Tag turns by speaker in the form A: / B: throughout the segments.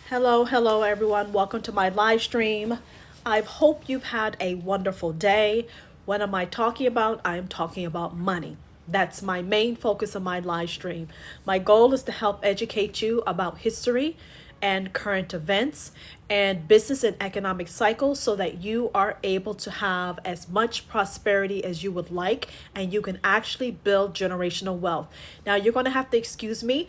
A: Hello everyone. Welcome to my live stream. I hope you've had a wonderful day. What am I talking about? I am talking about money. That's my main focus of my live stream. My goal is to help educate you about history and current events and business and economic cycles so that you are able to have as much prosperity as you would like and you can actually build generational wealth. Now, you're going to have to excuse me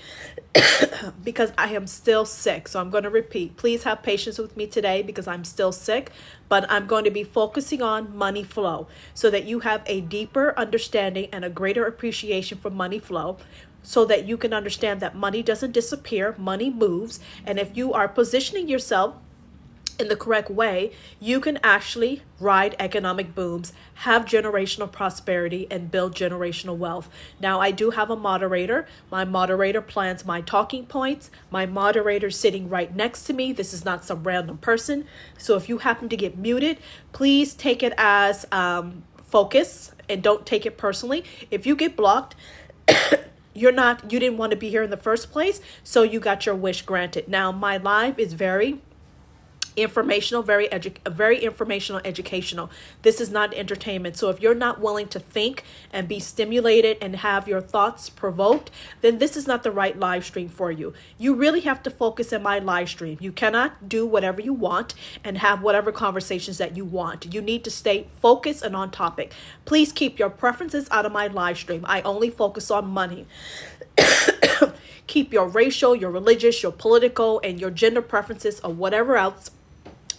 A: because I am still sick. So I'm going to repeat. Please have patience with me today because I'm still sick, but I'm going to be focusing on money flow so that you have a deeper understanding and a greater appreciation for money flow, so that you can understand that money doesn't disappear, money moves. And if you are positioning yourself in the correct way, you can actually ride economic booms, have generational prosperity, and build generational wealth. Now, I do have a moderator. My moderator plans my talking points. My moderator sitting right next to me. This is not some random person. So if you happen to get muted, please take it as focus and don't take it personally. If you get blocked, you didn't want to be here in the first place, so you got your wish granted. Now, my live is very informational, very informational, educational. This is not entertainment. So if you're not willing to think and be stimulated and have your thoughts provoked, then this is not the right live stream for you. You really have to focus in my live stream. You cannot do whatever you want and have whatever conversations that you want. You need to stay focused and on topic. Please keep your preferences out of my live stream. I only focus on money. Keep your racial, your religious, your political, and your gender preferences or whatever else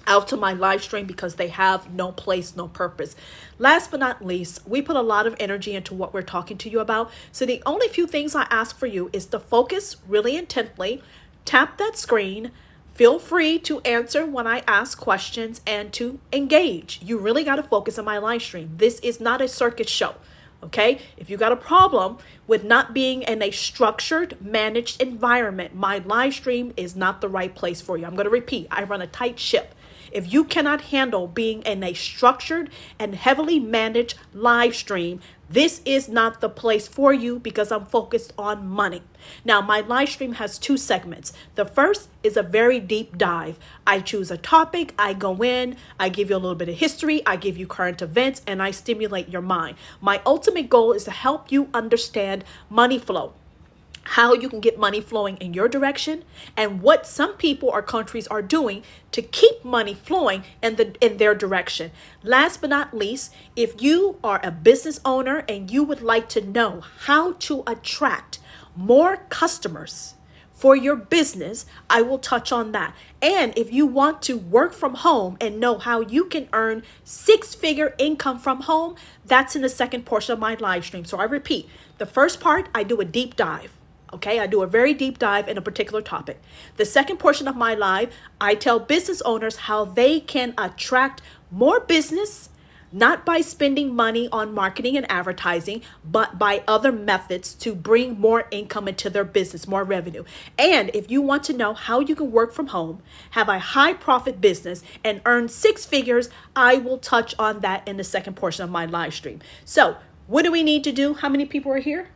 A: out to my live stream because they have no place, no purpose. Last but not least, we put a lot of energy into what we're talking to you about. So the only few things I ask for you is to focus really intently, tap that screen, feel free to answer when I ask questions and to engage. You really got to focus on my live stream. This is not a circus show. Okay, if you got a problem with not being in a structured, managed environment, my live stream is not the right place for you. I'm going to repeat, I run a tight ship. If you cannot handle being in a structured and heavily managed live stream, this is not the place for you because I'm focused on money. Now, my live stream has two segments. The first is a very deep dive. I choose a topic, I go in, I give you a little bit of history, I give you current events, and I stimulate your mind. My ultimate goal is to help you understand money flow, how you can get money flowing in your direction, and what some people or countries are doing to keep money flowing in their direction. Last but not least, if you are a business owner and you would like to know how to attract more customers for your business, I will touch on that. And if you want to work from home and know how you can earn six-figure income from home, that's in the second portion of my live stream. So I repeat, the first part, I do a deep dive. Okay, I do a very deep dive in a particular topic. The second portion of my live, I tell business owners how they can attract more business, not by spending money on marketing and advertising, but by other methods to bring more income into their business, more revenue. And if you want to know how you can work from home, have a high profit business, and earn six figures, I will touch on that in the second portion of my live stream. So what do we need to do? How many people are here?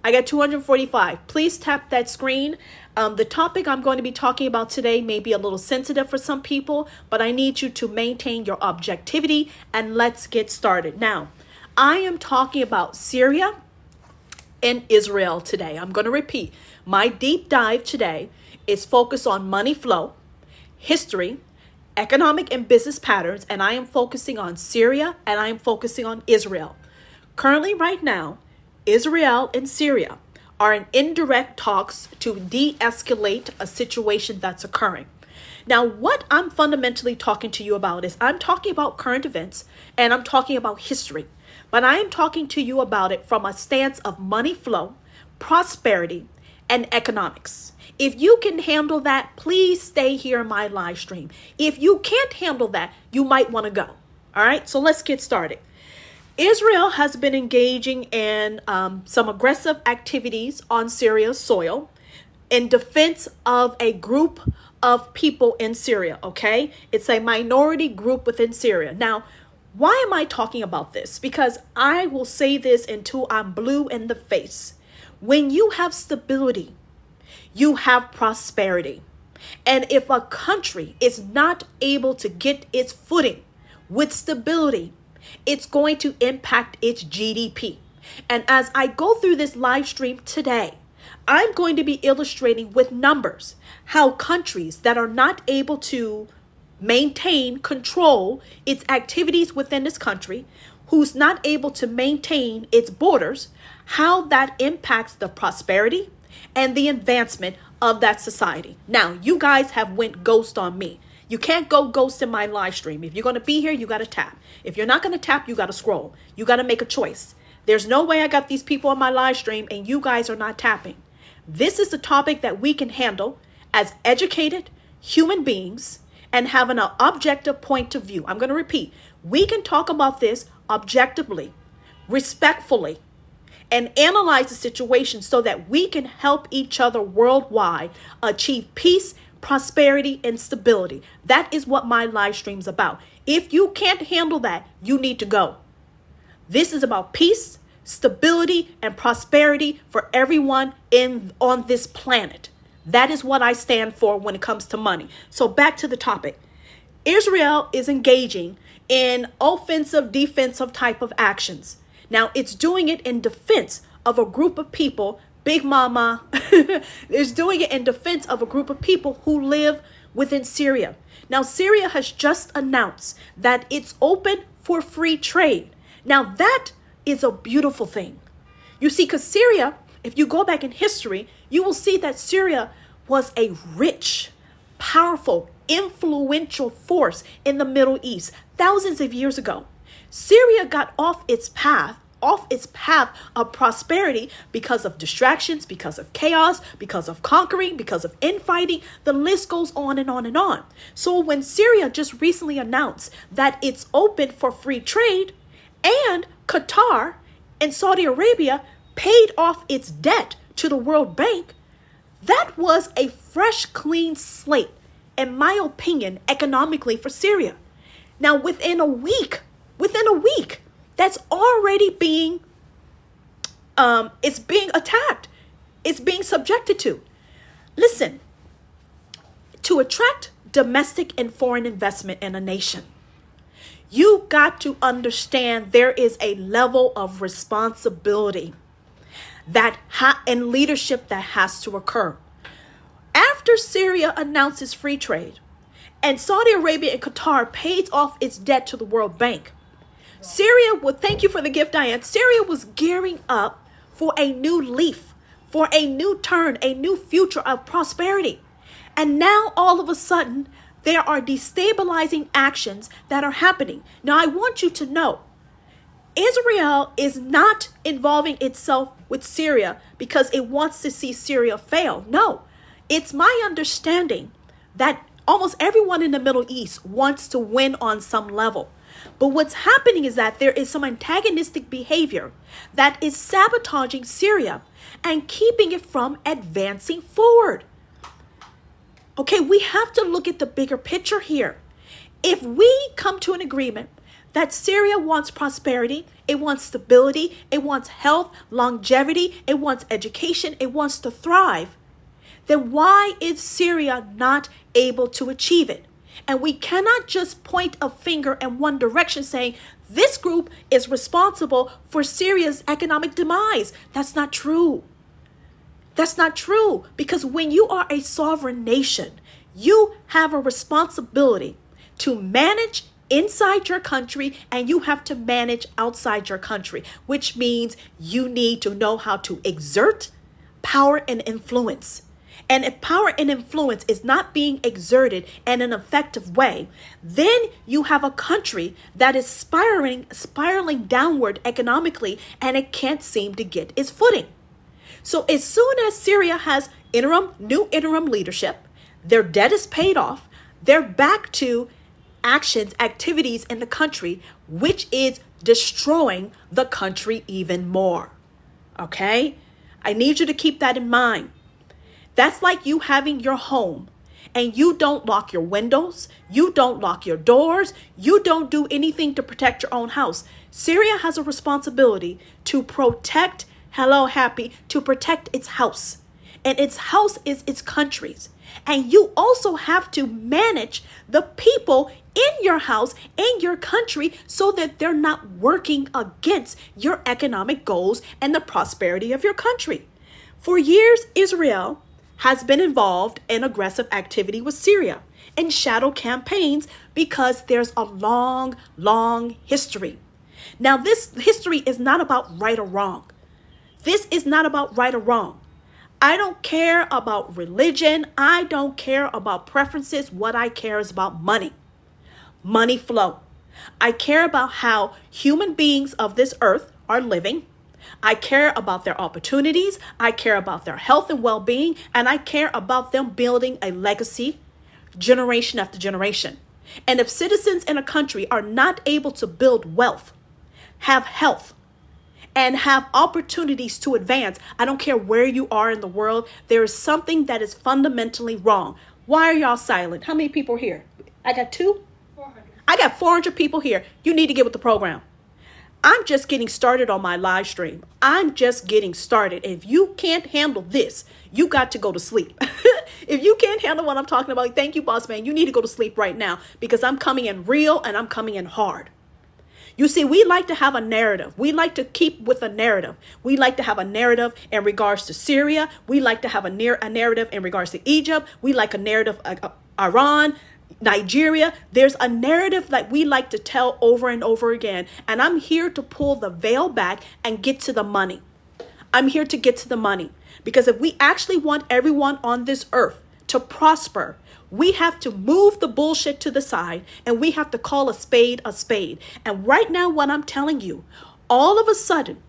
A: I got 245. Please tap that screen. The topic I'm going to be talking about today may be a little sensitive for some people, but I need you to maintain your objectivity and let's get started. Now, I am talking about Syria and Israel today. I'm going to repeat. My deep dive today is focused on money flow, history, economic and business patterns, and I am focusing on Syria and I am focusing on Israel. Currently, right now, Israel and Syria are in indirect talks to de-escalate a situation that's occurring. Now, what I'm fundamentally talking to you about is I'm talking about current events and I'm talking about history, but I am talking to you about it from a stance of money flow, prosperity, and economics. If you can handle that, please stay here in my live stream. If you can't handle that, you might want to go. All right, so let's get started. Israel has been engaging in some aggressive activities on Syria's soil in defense of a group of people in Syria, okay? It's a minority group within Syria. Now, why am I talking about this? Because I will say this until I'm blue in the face. When you have stability, you have prosperity. And if a country is not able to get its footing with stability, it's going to impact its GDP. And as I go through this live stream today, I'm going to be illustrating with numbers how countries that are not able to maintain, control its activities within this country, who's not able to maintain its borders, how that impacts the prosperity and the advancement of that society. Now, you guys have went ghost on me. You can't go ghost in my live stream. If you're going to be here, you got to tap. If you're not going to tap, you got to scroll. You got to make a choice. There's no way I got these people on my live stream and you guys are not tapping. This is the topic that we can handle as educated human beings and have an objective point of view. I'm going to repeat. We can talk about this objectively, respectfully, and analyze the situation so that we can help each other worldwide achieve peace, prosperity, and stability. That is what my live stream's about. If you can't handle that, you need to go. This is about peace, stability, and prosperity for everyone on this planet. That is what I stand for when it comes to money. So back to the topic. Israel is engaging in offensive, defensive type of actions. Now, it's doing it in defense of a group of people. Big Mama is doing it in defense of a group of people who live within Syria. Now, Syria has just announced that it's open for free trade. Now, that is a beautiful thing. You see, because Syria, if you go back in history, you will see that Syria was a rich, powerful, influential force in the Middle East thousands of years ago. Syria got off its path of prosperity because of distractions, because of chaos, because of conquering, because of infighting. The list goes on and on and on. So when Syria just recently announced that it's open for free trade, and Qatar and Saudi Arabia paid off its debt to the World Bank, that was a fresh, clean slate, in my opinion, economically for Syria. Now, within a week, that's already being, it's being attacked. It's being subjected to. Listen, to attract domestic and foreign investment in a nation, you got to understand there is a level of responsibility and leadership that has to occur. After Syria announces free trade and Saudi Arabia and Qatar pays off its debt to the World Bank, Syria, thank you for the gift, Diane. Syria was gearing up for a new leaf, for a new turn, a new future of prosperity. And now all of a sudden, there are destabilizing actions that are happening. Now, I want you to know, Israel is not involving itself with Syria because it wants to see Syria fail. No, it's my understanding that almost everyone in the Middle East wants to win on some level. But what's happening is that there is some antagonistic behavior that is sabotaging Syria and keeping it from advancing forward. Okay, we have to look at the bigger picture here. If we come to an agreement that Syria wants prosperity, it wants stability, it wants health, longevity, it wants education, it wants to thrive, then why is Syria not able to achieve it? And we cannot just point a finger in one direction saying this group is responsible for Syria's economic demise. That's not true. That's not true, because when you are a sovereign nation, you have a responsibility to manage inside your country and you have to manage outside your country, which means you need to know how to exert power and influence. And if power and influence is not being exerted in an effective way, then you have a country that is spiraling downward economically and it can't seem to get its footing. So as soon as Syria has new interim leadership, their debt is paid off, they're back to activities in the country, which is destroying the country even more. Okay? I need you to keep that in mind. That's like you having your home and you don't lock your windows, you don't lock your doors, you don't do anything to protect your own house. Syria has a responsibility to protect its house. and its house is its countries. And you also have to manage the people in your house, in your country, so that they're not working against your economic goals and the prosperity of your country. For years, Israel has been involved in aggressive activity with Syria and shadow campaigns because there's a long, long history. Now, this history is not about right or wrong. This is not about right or wrong. I don't care about religion. I don't care about preferences. What I care is about money. Money flow. I care about how human beings of this earth are living. I care about their opportunities. I care about their health and well-being. And I care about them building a legacy generation after generation. And if citizens in a country are not able to build wealth, have health, and have opportunities to advance, I don't care where you are in the world, there is something that is fundamentally wrong. Why are y'all silent? How many people are here? I got 400. I got 400 people here. You need to get with the program. I'm just getting started on my live stream. I'm just getting started. If you can't handle this, you got to go to sleep. If you can't handle what I'm talking about, thank you, boss man. You need to go to sleep right now because I'm coming in real and I'm coming in hard. You see, we like to have a narrative. We like to keep with a narrative. We like to have a narrative in regards to Syria. We like to have a narrative in regards to Egypt. We like a narrative Iran, Nigeria. There's a narrative that we like to tell over and over again. And I'm here to pull the veil back and get to the money. I'm here to get to the money. Because if we actually want everyone on this earth to prosper, we have to move the bullshit to the side and we have to call a spade a spade. And right now, what I'm telling you, all of a sudden,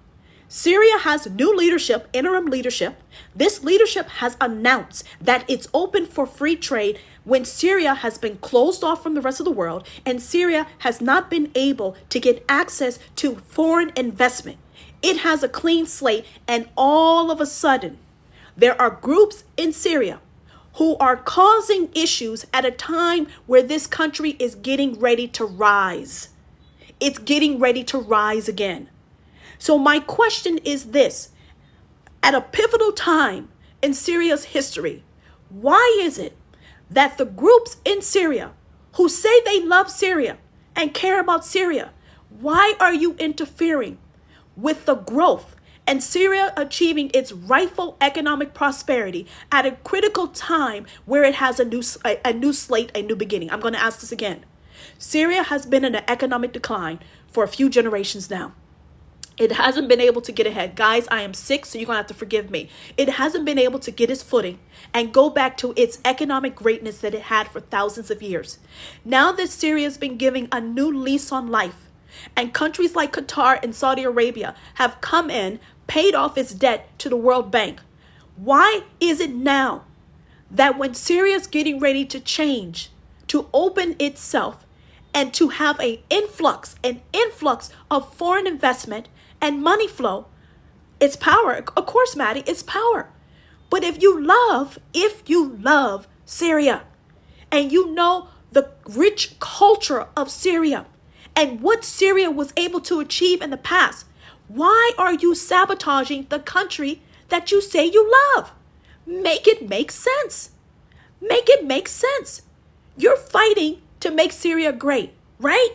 A: Syria has new leadership, interim leadership. This leadership has announced that it's open for free trade when Syria has been closed off from the rest of the world and Syria has not been able to get access to foreign investment. It has a clean slate, and all of a sudden, there are groups in Syria who are causing issues at a time where this country is getting ready to rise. It's getting ready to rise again. So my question is this: at a pivotal time in Syria's history, why is it that the groups in Syria who say they love Syria and care about Syria, why are you interfering with the growth and Syria achieving its rightful economic prosperity at a critical time where it has a new slate, a new beginning? I'm going to ask this again. Syria has been in an economic decline for a few generations now. It hasn't been able to get ahead. Guys, I am sick, so you're going to have to forgive me. It hasn't been able to get its footing and go back to its economic greatness that it had for thousands of years. Now that Syria has been giving a new lease on life, and countries like Qatar and Saudi Arabia have come in, paid off its debt to the World Bank. Why is it now that when Syria is getting ready to change, to open itself, and to have an influx of foreign investment and money flow, it's power? Of course, Maddie, it's power. But if you love Syria, and you know the rich culture of Syria, and what Syria was able to achieve in the past, why are you sabotaging the country that you say you love? Make it make sense. Make it make sense. You're fighting to make Syria great, right?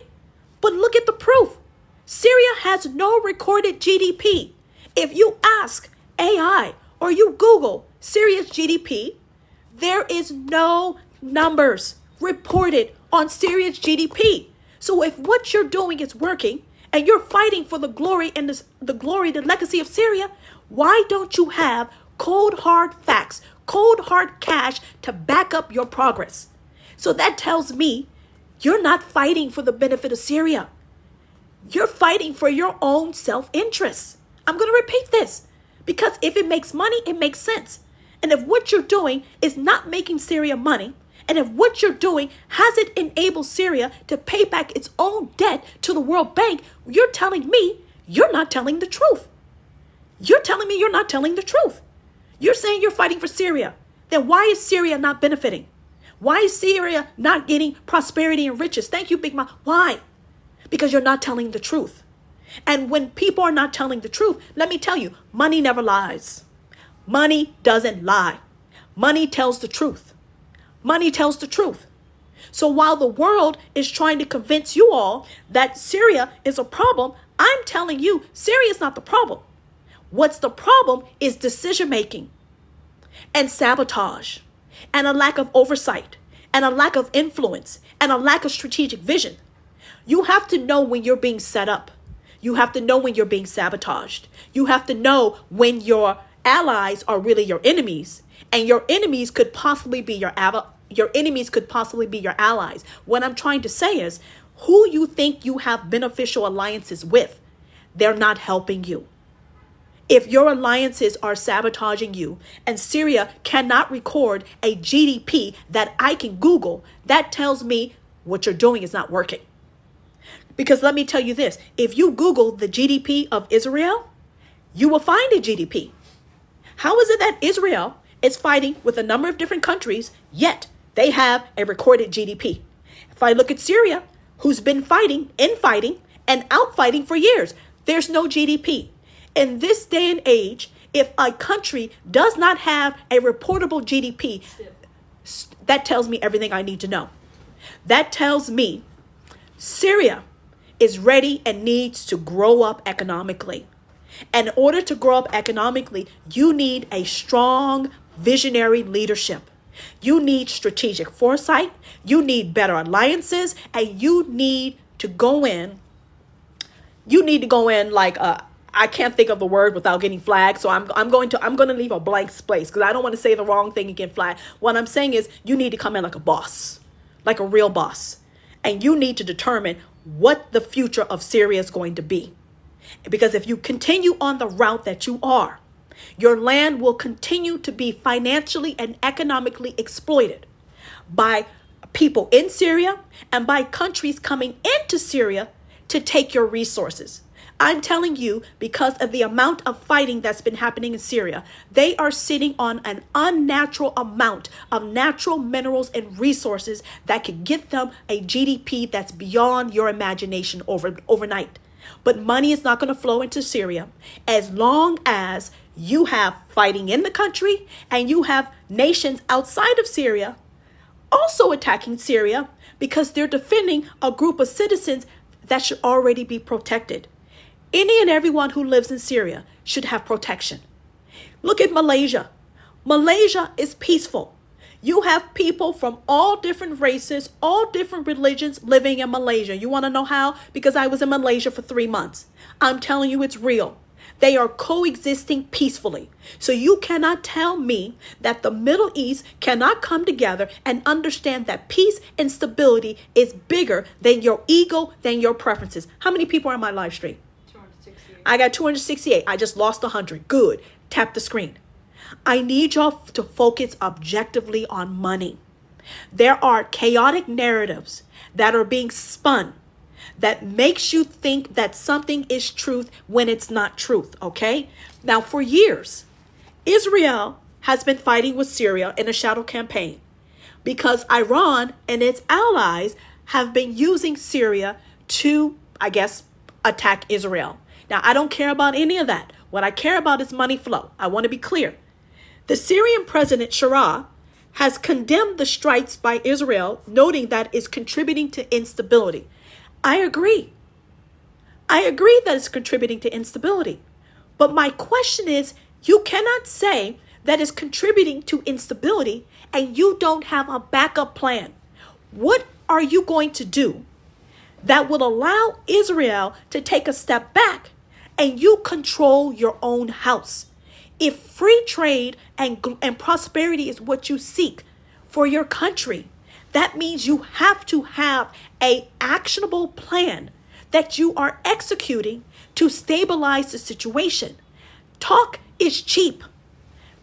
A: But look at the proof. Syria has no recorded GDP. If you ask AI or you Google Syria's GDP, there is no numbers reported on Syria's GDP. So if what you're doing is working and you're fighting for the glory and the legacy of Syria, why don't you have cold hard facts, cold hard cash to back up your progress? So that tells me you're not fighting for the benefit of Syria. You're fighting for your own self-interest. I'm going to repeat this because if it makes money, it makes sense. And if what you're doing is not making Syria money, and if what you're doing hasn't enabled Syria to pay back its own debt to the World Bank, you're telling me you're not telling the truth. You're telling me you're not telling the truth. You're saying you're fighting for Syria. Then why is Syria not benefiting? Why is Syria not getting prosperity and riches? Thank you, Big Mom. Why? Because you're not telling the truth. And when people are not telling the truth, let me tell you, money never lies. Money doesn't lie. Money tells the truth. Money tells the truth. So while the world is trying to convince you all that Syria is a problem, I'm telling you, Syria is not the problem. What's the problem is decision making and sabotage and a lack of oversight and a lack of influence and a lack of strategic vision. You have to know when you're being set up. You have to know when you're being sabotaged. You have to know when your allies are really your enemies, and your enemies could possibly be your enemies could possibly be your allies. What I'm trying to say is, who you think you have beneficial alliances with, they're not helping you. If your alliances are sabotaging you and Syria cannot record a GDP that I can Google, that tells me what you're doing is not working. Because let me tell you this, if you Google the GDP of Israel, you will find a GDP. How is it that Israel is fighting with a number of different countries, yet they have a recorded GDP? If I look at Syria, who's been fighting, infighting, and outfighting for years, there's no GDP. In this day and age, if a country does not have a reportable GDP, that tells me everything I need to know. That tells me Syria is ready and needs to grow up economically. And in order to grow up economically, you need a strong visionary leadership. You need strategic foresight. You need better alliances, and you need to go in. Like I can't think of the word without getting flagged. So I'm going to leave a blank space because I don't want to say the wrong thing and get flagged. What I'm saying is you need to come in like a boss, like a real boss. And you need to determine what the future of Syria is going to be. Because if you continue on the route that you are, your land will continue to be financially and economically exploited by people in Syria and by countries coming into Syria to take your resources. I'm telling you, because of the amount of fighting that's been happening in Syria, they are sitting on an unnatural amount of natural minerals and resources that could get them a GDP that's beyond your imagination overnight. But money is not going to flow into Syria as long as you have fighting in the country and you have nations outside of Syria also attacking Syria because they're defending a group of citizens that should already be protected. Any and everyone who lives in Syria should have protection. Look at Malaysia. Malaysia is peaceful. You have people from all different races, all different religions living in Malaysia. You want to know how? Because I was in Malaysia for 3 months. I'm telling you, it's real. They are coexisting peacefully. So you cannot tell me that the Middle East cannot come together and understand that peace and stability is bigger than your ego, than your preferences. How many people are on my live stream? I got 268. I just lost 100. Good. Tap the screen. I need y'all to focus objectively on money. There are chaotic narratives that are being spun that makes you think that something is truth when it's not truth, okay? Now, for years, Israel has been fighting with Syria in a shadow campaign because Iran and its allies have been using Syria to, I guess, attack Israel. Now, I don't care about any of that. What I care about is money flow. I want to be clear. The Syrian president, Shara, has condemned the strikes by Israel, noting that it's contributing to instability. I agree. I agree that it's contributing to instability. But my question is, you cannot say that it's contributing to instability and you don't have a backup plan. What are you going to do that will allow Israel to take a step back and you control your own house? If free trade and prosperity is what you seek for your country, that means you have to have an actionable plan that you are executing to stabilize the situation. Talk is cheap.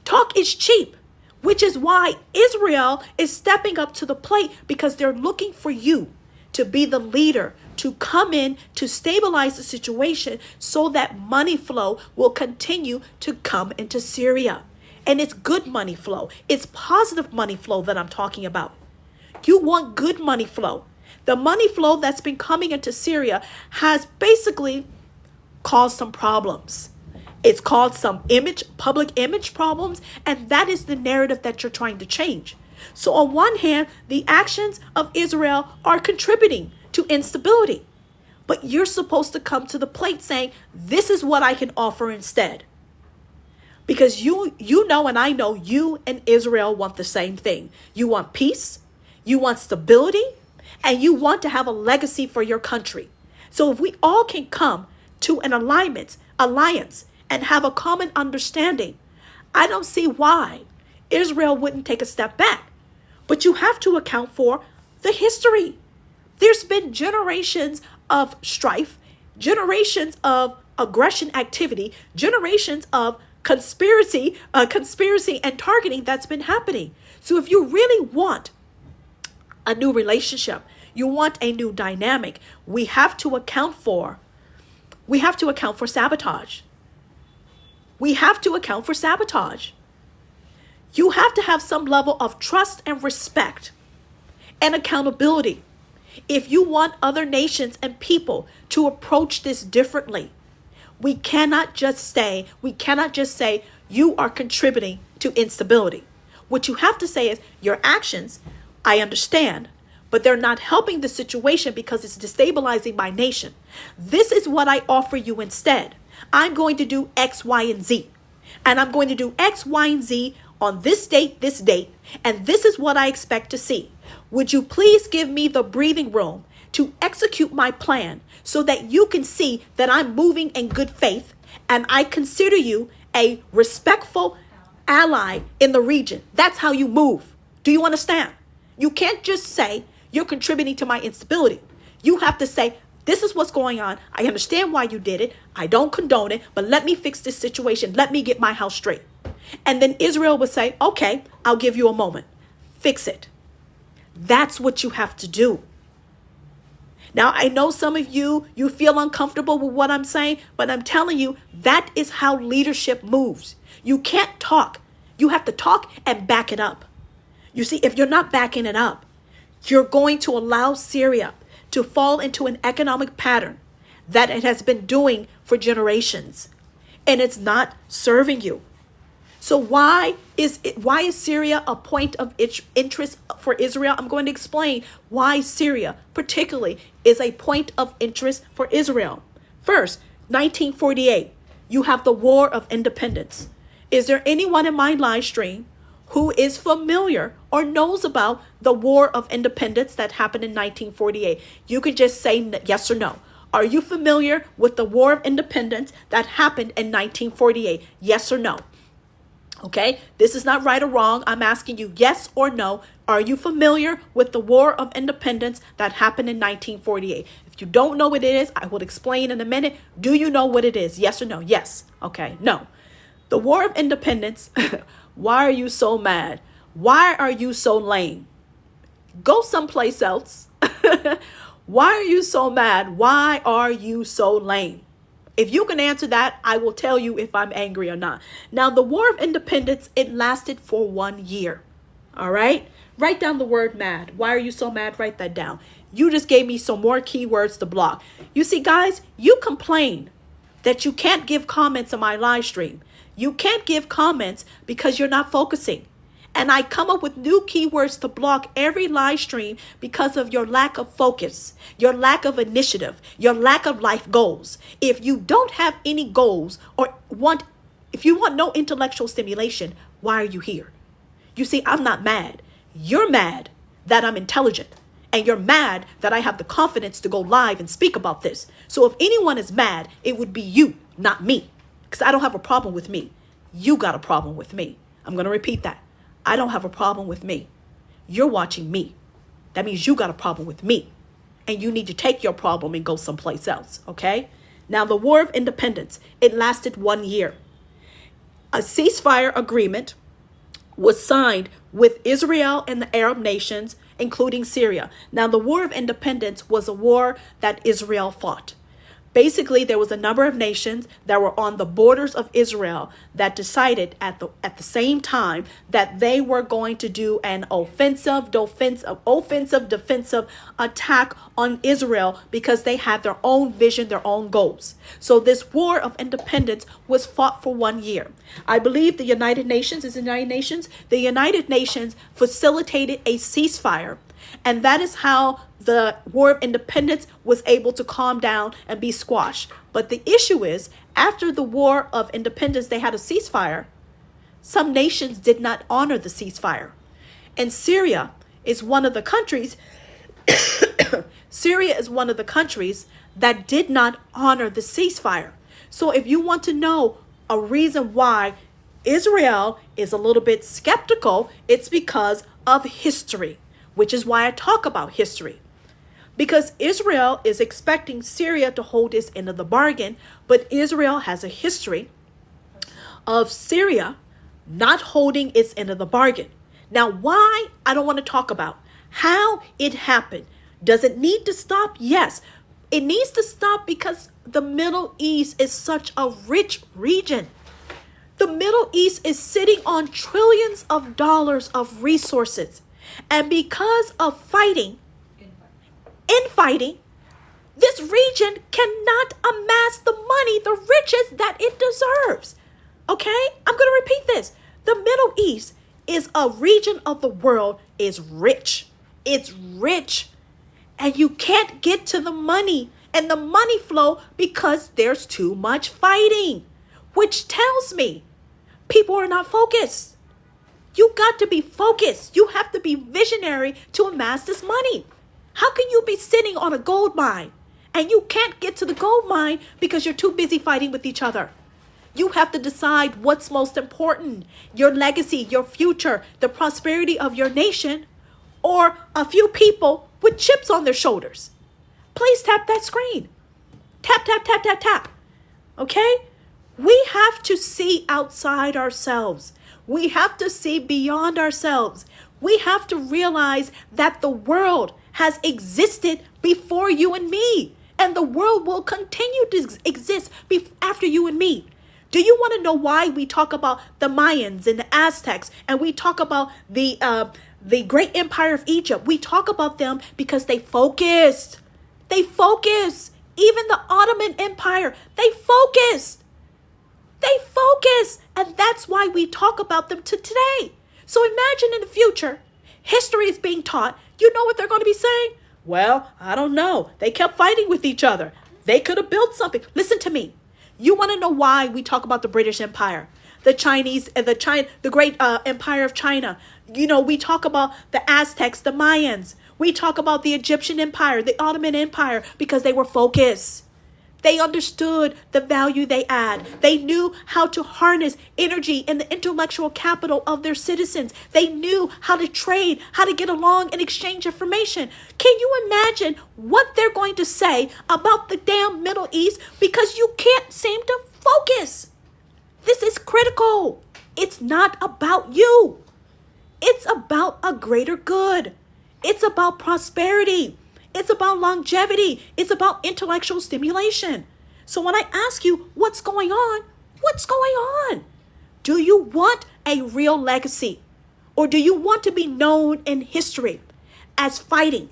A: Talk is cheap, which is why Israel is stepping up to the plate, because they're looking for you to be the leader, to come in to stabilize the situation so that money flow will continue to come into Syria. And it's good money flow. It's positive money flow that I'm talking about. You want good money flow. The money flow that's been coming into Syria has basically caused some problems. It's caused some public image problems, and that is the narrative that you're trying to change. So on one hand, the actions of Israel are contributing to instability, but you're supposed to come to the plate saying, this is what I can offer instead. Because you know, and I know you and Israel want the same thing. You want peace, you want stability, and you want to have a legacy for your country. So if we all can come to an alliance, and have a common understanding, I don't see why Israel wouldn't take a step back. But you have to account for the history. There's been generations of strife, generations of aggression activity, generations of conspiracy and targeting that's been happening. So if you really want a new relationship, you want a new dynamic, we have to account for sabotage. We have to account for sabotage. You have to have some level of trust and respect and accountability if you want other nations and people to approach this differently. We cannot just say you are contributing to instability. What you have to say is your actions, I understand, but they're not helping the situation because it's destabilizing my nation. This is what I offer you instead. I'm going to do X, Y, and Z. And I'm going to do X, Y, and Z on this date, and this is what I expect to see. Would you please give me the breathing room to execute my plan so that you can see that I'm moving in good faith and I consider you a respectful ally in the region? That's how you move. Do you understand? You can't just say you're contributing to my instability. You have to say, this is what's going on. I understand why you did it. I don't condone it, but let me fix this situation. Let me get my house straight. And then Israel would say, okay, I'll give you a moment. Fix it. That's what you have to do. Now, I know some of you feel uncomfortable with what I'm saying, but I'm telling you, that is how leadership moves. You can't talk. You have to talk and back it up. You see, if you're not backing it up, you're going to allow Syria to fall into an economic pattern that it has been doing for generations, and it's not serving you. So why is Syria a point of interest for Israel? I'm going to explain why Syria particularly is a point of interest for Israel. First, 1948, you have the War of Independence. Is there anyone in my live stream who is familiar or knows about the War of Independence that happened in 1948? You can just say yes or no. Are you familiar with the War of Independence that happened in 1948? Yes or no? Okay, this is not right or wrong. I'm asking you yes or no. Are you familiar with the War of Independence that happened in 1948? If you don't know what it is, I will explain in a minute. Do you know what it is? Yes or no? Yes. Okay, no. The War of Independence. Why are you so mad? Why are you so lame? Go someplace else. Why are you so mad? Why are you so lame? If you can answer that, I will tell you if I'm angry or not. Now, the War of Independence, it lasted for 1 year. All right? Write down the word mad. Why are you so mad? Write that down. You just gave me some more keywords to block. You see, guys, you complain that you can't give comments on my live stream. You can't give comments because you're not focusing. And I come up with new keywords to block every live stream because of your lack of focus, your lack of initiative, your lack of life goals. If you don't have any goals if you want no intellectual stimulation, why are you here? You see, I'm not mad. You're mad that I'm intelligent. And you're mad that I have the confidence to go live and speak about this. So if anyone is mad, it would be you, not me. Because I don't have a problem with me. You got a problem with me. I'm going to repeat that. I don't have a problem with me. You're watching me. That means you got a problem with me. And you need to take your problem and go someplace else, okay? Now, the War of Independence, it lasted 1 year. A ceasefire agreement was signed with Israel and the Arab nations, including Syria. Now, the War of Independence was a war that Israel fought. Basically, there was a number of nations that were on the borders of Israel that decided at the same time that they were going to do an offensive defensive attack on Israel because they had their own vision, their own goals. So this war of independence was fought for 1 year. I believe the United Nations the United Nations facilitated a ceasefire. And that is how the War of Independence was able to calm down and be squashed. But the issue is, after the War of Independence, they had a ceasefire. Some nations did not honor the ceasefire. And Syria is one of the countries, Syria is one of the countries that did not honor the ceasefire. So if you want to know a reason why Israel is a little bit skeptical, it's because of history, which is why I talk about history. Because Israel is expecting Syria to hold its end of the bargain, but Israel has a history of Syria not holding its end of the bargain. Now, why? I don't want to talk about how it happened. Does it need to stop? Yes. It needs to stop because the Middle East is such a rich region. The Middle East is sitting on trillions of dollars of resources. And because of infighting, this region cannot amass the money, the riches that it deserves. Okay? I'm going to repeat this. The Middle East is a region of the world is rich. It's rich. And you can't get to the money and the money flow because there's too much fighting, which tells me people are not focused. You got to be focused. You have to be visionary to amass this money. How can you be sitting on a gold mine and you can't get to the gold mine because you're too busy fighting with each other? You have to decide what's most important, your legacy, your future, the prosperity of your nation, or a few people with chips on their shoulders. Please tap that screen. Tap, tap, tap, tap, tap. Okay? We have to see outside ourselves. We have to see beyond ourselves. We have to realize that the world has existed before you and me, and the world will continue to exist after you and me. Do you want to know why we talk about the Mayans and the Aztecs, and we talk about the great empire of Egypt? We talk about them because they focused. They focused. Even the Ottoman Empire, they focused. They focus, and that's why we talk about them to today. So imagine in the future, history is being taught. You know what they're going to be saying? Well, I don't know. They kept fighting with each other. They could have built something. Listen to me. You want to know why we talk about the British Empire, the great empire of China? You know, we talk about the Aztecs, the Mayans. We talk about the Egyptian Empire, the Ottoman Empire, because they were focused. They understood the value they add. They knew how to harness energy and the intellectual capital of their citizens. They knew how to trade, how to get along and exchange information. Can you imagine what they're going to say about the damn Middle East because you can't seem to focus? This is critical. It's not about you. It's about a greater good. It's about prosperity. It's about longevity. It's about intellectual stimulation. So when I ask you, what's going on? What's going on? Do you want a real legacy? Or do you want to be known in history as fighting,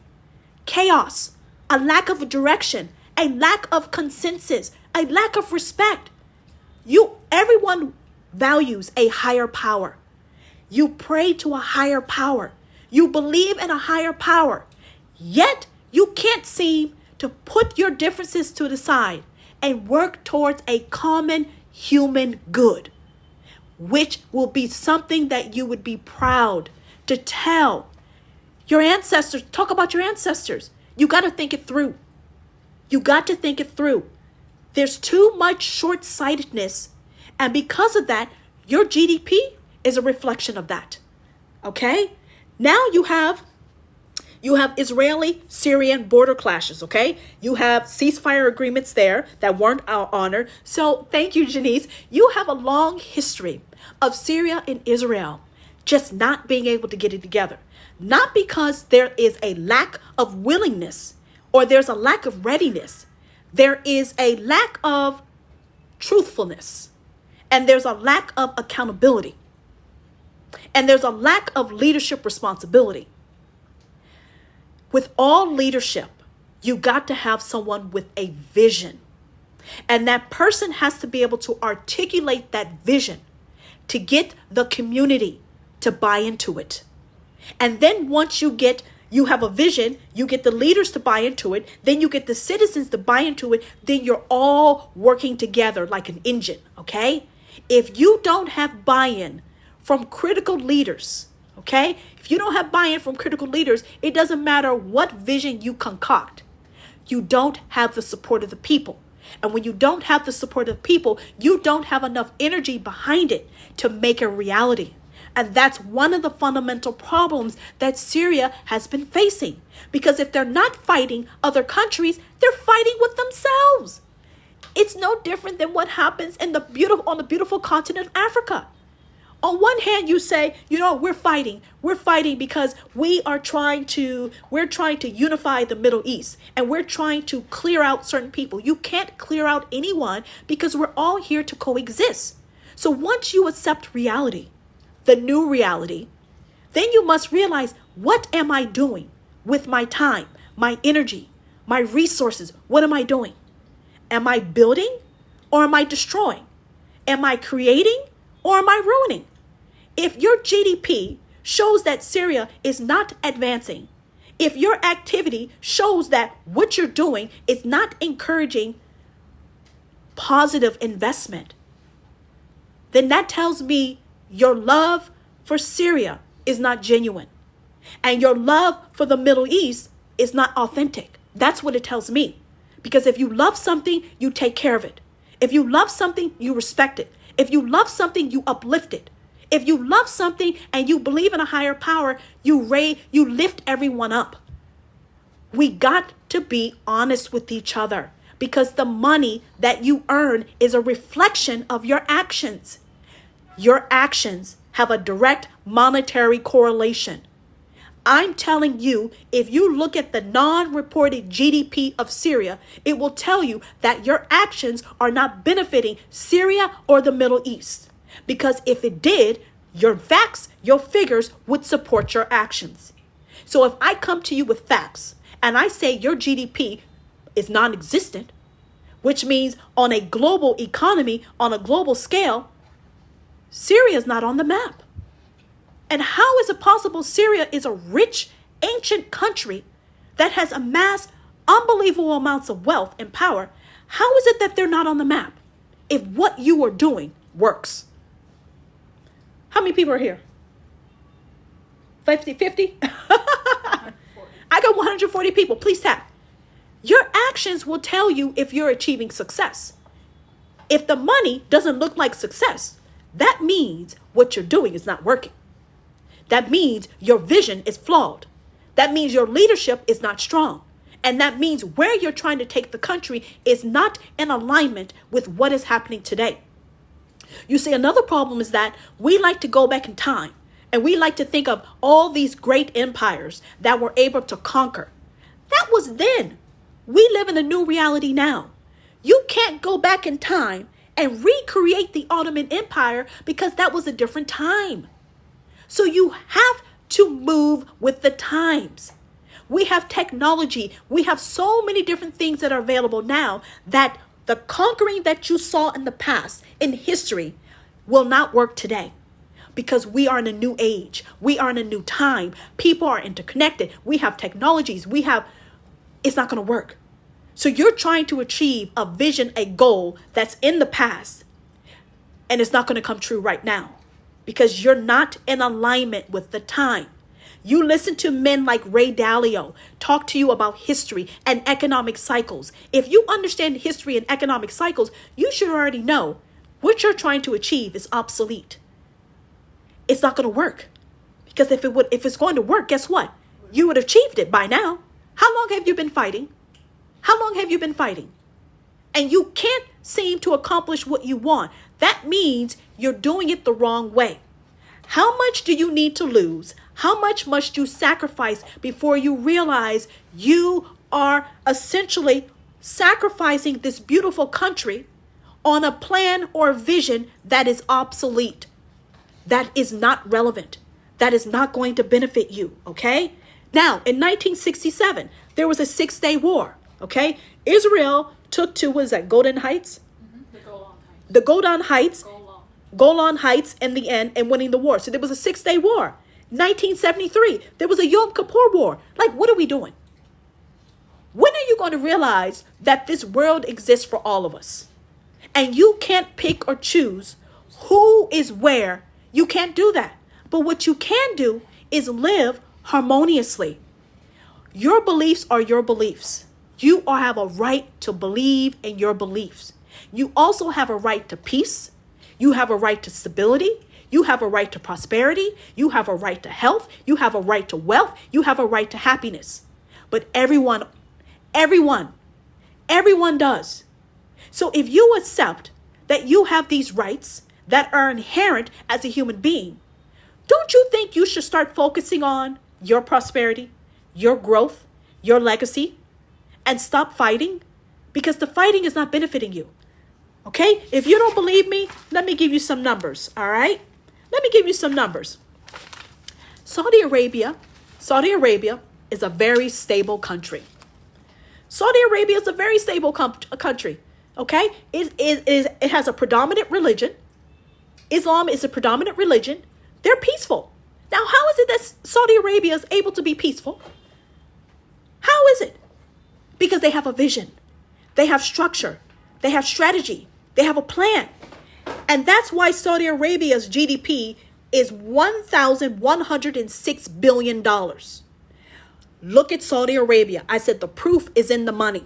A: chaos, a lack of direction, a lack of consensus, a lack of respect? Everyone values a higher power. You pray to a higher power. You believe in a higher power. Yet, you can't seem to put your differences to the side and work towards a common human good, which will be something that you would be proud to tell your ancestors. Talk about your ancestors. You got to think it through. You got to think it through. There's too much short-sightedness. And because of that, your GDP is a reflection of that. Okay? Now you have Israeli-Syrian border clashes, okay? You have ceasefire agreements there that weren't honored. So thank you, Janice. You have a long history of Syria and Israel just not being able to get it together. Not because there is a lack of willingness or there's a lack of readiness. There is a lack of truthfulness, and there's a lack of accountability, and there's a lack of leadership responsibility. With all leadership, you got to have someone with a vision. And that person has to be able to articulate that vision to get the community to buy into it. And then once you have a vision, you get the leaders to buy into it, then you get the citizens to buy into it, then you're all working together like an engine, okay? If you don't have buy-in from critical leaders, okay? If you don't have buy-in from critical leaders, it doesn't matter what vision you concoct. You don't have the support of the people. And when you don't have the support of people, you don't have enough energy behind it to make a reality. And that's one of the fundamental problems that Syria has been facing. Because if they're not fighting other countries, they're fighting with themselves. It's no different than what happens on the beautiful continent of Africa. On one hand, you say, we're fighting. We're fighting because we're trying to unify the Middle East, and we're trying to clear out certain people. You can't clear out anyone because we're all here to coexist. So once you accept reality, the new reality, then you must realize, what am I doing with my time, my energy, my resources? What am I doing? Am I building or am I destroying? Am I creating or am I ruining? If your GDP shows that Syria is not advancing, if your activity shows that what you're doing is not encouraging positive investment, then that tells me your love for Syria is not genuine. And your love for the Middle East is not authentic. That's what it tells me. Because if you love something, you take care of it. If you love something, you respect it. If you love something, you uplift it. If you love something and you believe in a higher power, you lift everyone up. We got to be honest with each other, because the money that you earn is a reflection of your actions. Your actions have a direct monetary correlation. I'm telling you, if you look at the non-reported GDP of Syria, it will tell you that your actions are not benefiting Syria or the Middle East. Because if it did, your facts, your figures would support your actions. So if I come to you with facts and I say your GDP is non-existent, which means on a global economy, on a global scale, Syria is not on the map. And how is it possible Syria is a rich, ancient country that has amassed unbelievable amounts of wealth and power? How is it that they're not on the map if what you are doing works? How many people are here? 50? I got 140 people. Please tap. Your actions will tell you if you're achieving success. If the money doesn't look like success, that means what you're doing is not working. That means your vision is flawed. That means your leadership is not strong. And that means where you're trying to take the country is not in alignment with what is happening today. You see, another problem is that we like to go back in time and we like to think of all these great empires that were able to conquer. That was then. We live in a new reality now. You can't go back in time and recreate the Ottoman Empire because that was a different time. So you have to move with the times. We have technology. We have so many different things that are available now that the conquering that you saw in the past, in history, will not work today. Because we are in a new age. We are in a new time. People are interconnected. We have technologies. It's not going to work. So you're trying to achieve a vision, a goal that's in the past. And it's not going to come true right now. Because you're not in alignment with the time. You listen to men like Ray Dalio talk to you about history and economic cycles. If you understand history and economic cycles, you should already know what you're trying to achieve is obsolete. It's not going to work. Because if it's going to work, guess what? You would have achieved it by now. How long have you been fighting? How long have you been fighting? And you can't seem to accomplish what you want. That means you're doing it the wrong way. How much do you need to lose? How much must you sacrifice before you realize you are essentially sacrificing this beautiful country on a plan or vision that is obsolete, that is not relevant, that is not going to benefit you, okay? Now, in 1967, there was a 6-day war, okay? Israel took to, what is that, Golden Heights? The Golan Heights in the end, and winning the war. So there was a 6-day war. 1973, there was a Yom Kippur war. Like, what are we doing? When are you going to realize that this world exists for all of us? And you can't pick or choose who is where. You can't do that. But what you can do is live harmoniously. Your beliefs are your beliefs. You have a right to believe in your beliefs. You also have a right to peace. You have a right to stability. You have a right to prosperity. You have a right to health. You have a right to wealth. You have a right to happiness. But everyone does. So if you accept that you have these rights that are inherent as a human being, don't you think you should start focusing on your prosperity, your growth, your legacy, and stop fighting? Because the fighting is not benefiting you. Okay? If you don't believe me, let me give you some numbers. All right? Let me give you some numbers. Saudi Arabia is a very stable country. Saudi Arabia is a very stable country. Okay? It has a predominant religion. Islam is a predominant religion. They're peaceful. Now, how is it that Saudi Arabia is able to be peaceful? How is it? Because they have a vision. They have structure. They have strategy. They have a plan. And that's why Saudi Arabia's GDP is $1,106 billion. Look at Saudi Arabia. I said the proof is in the money.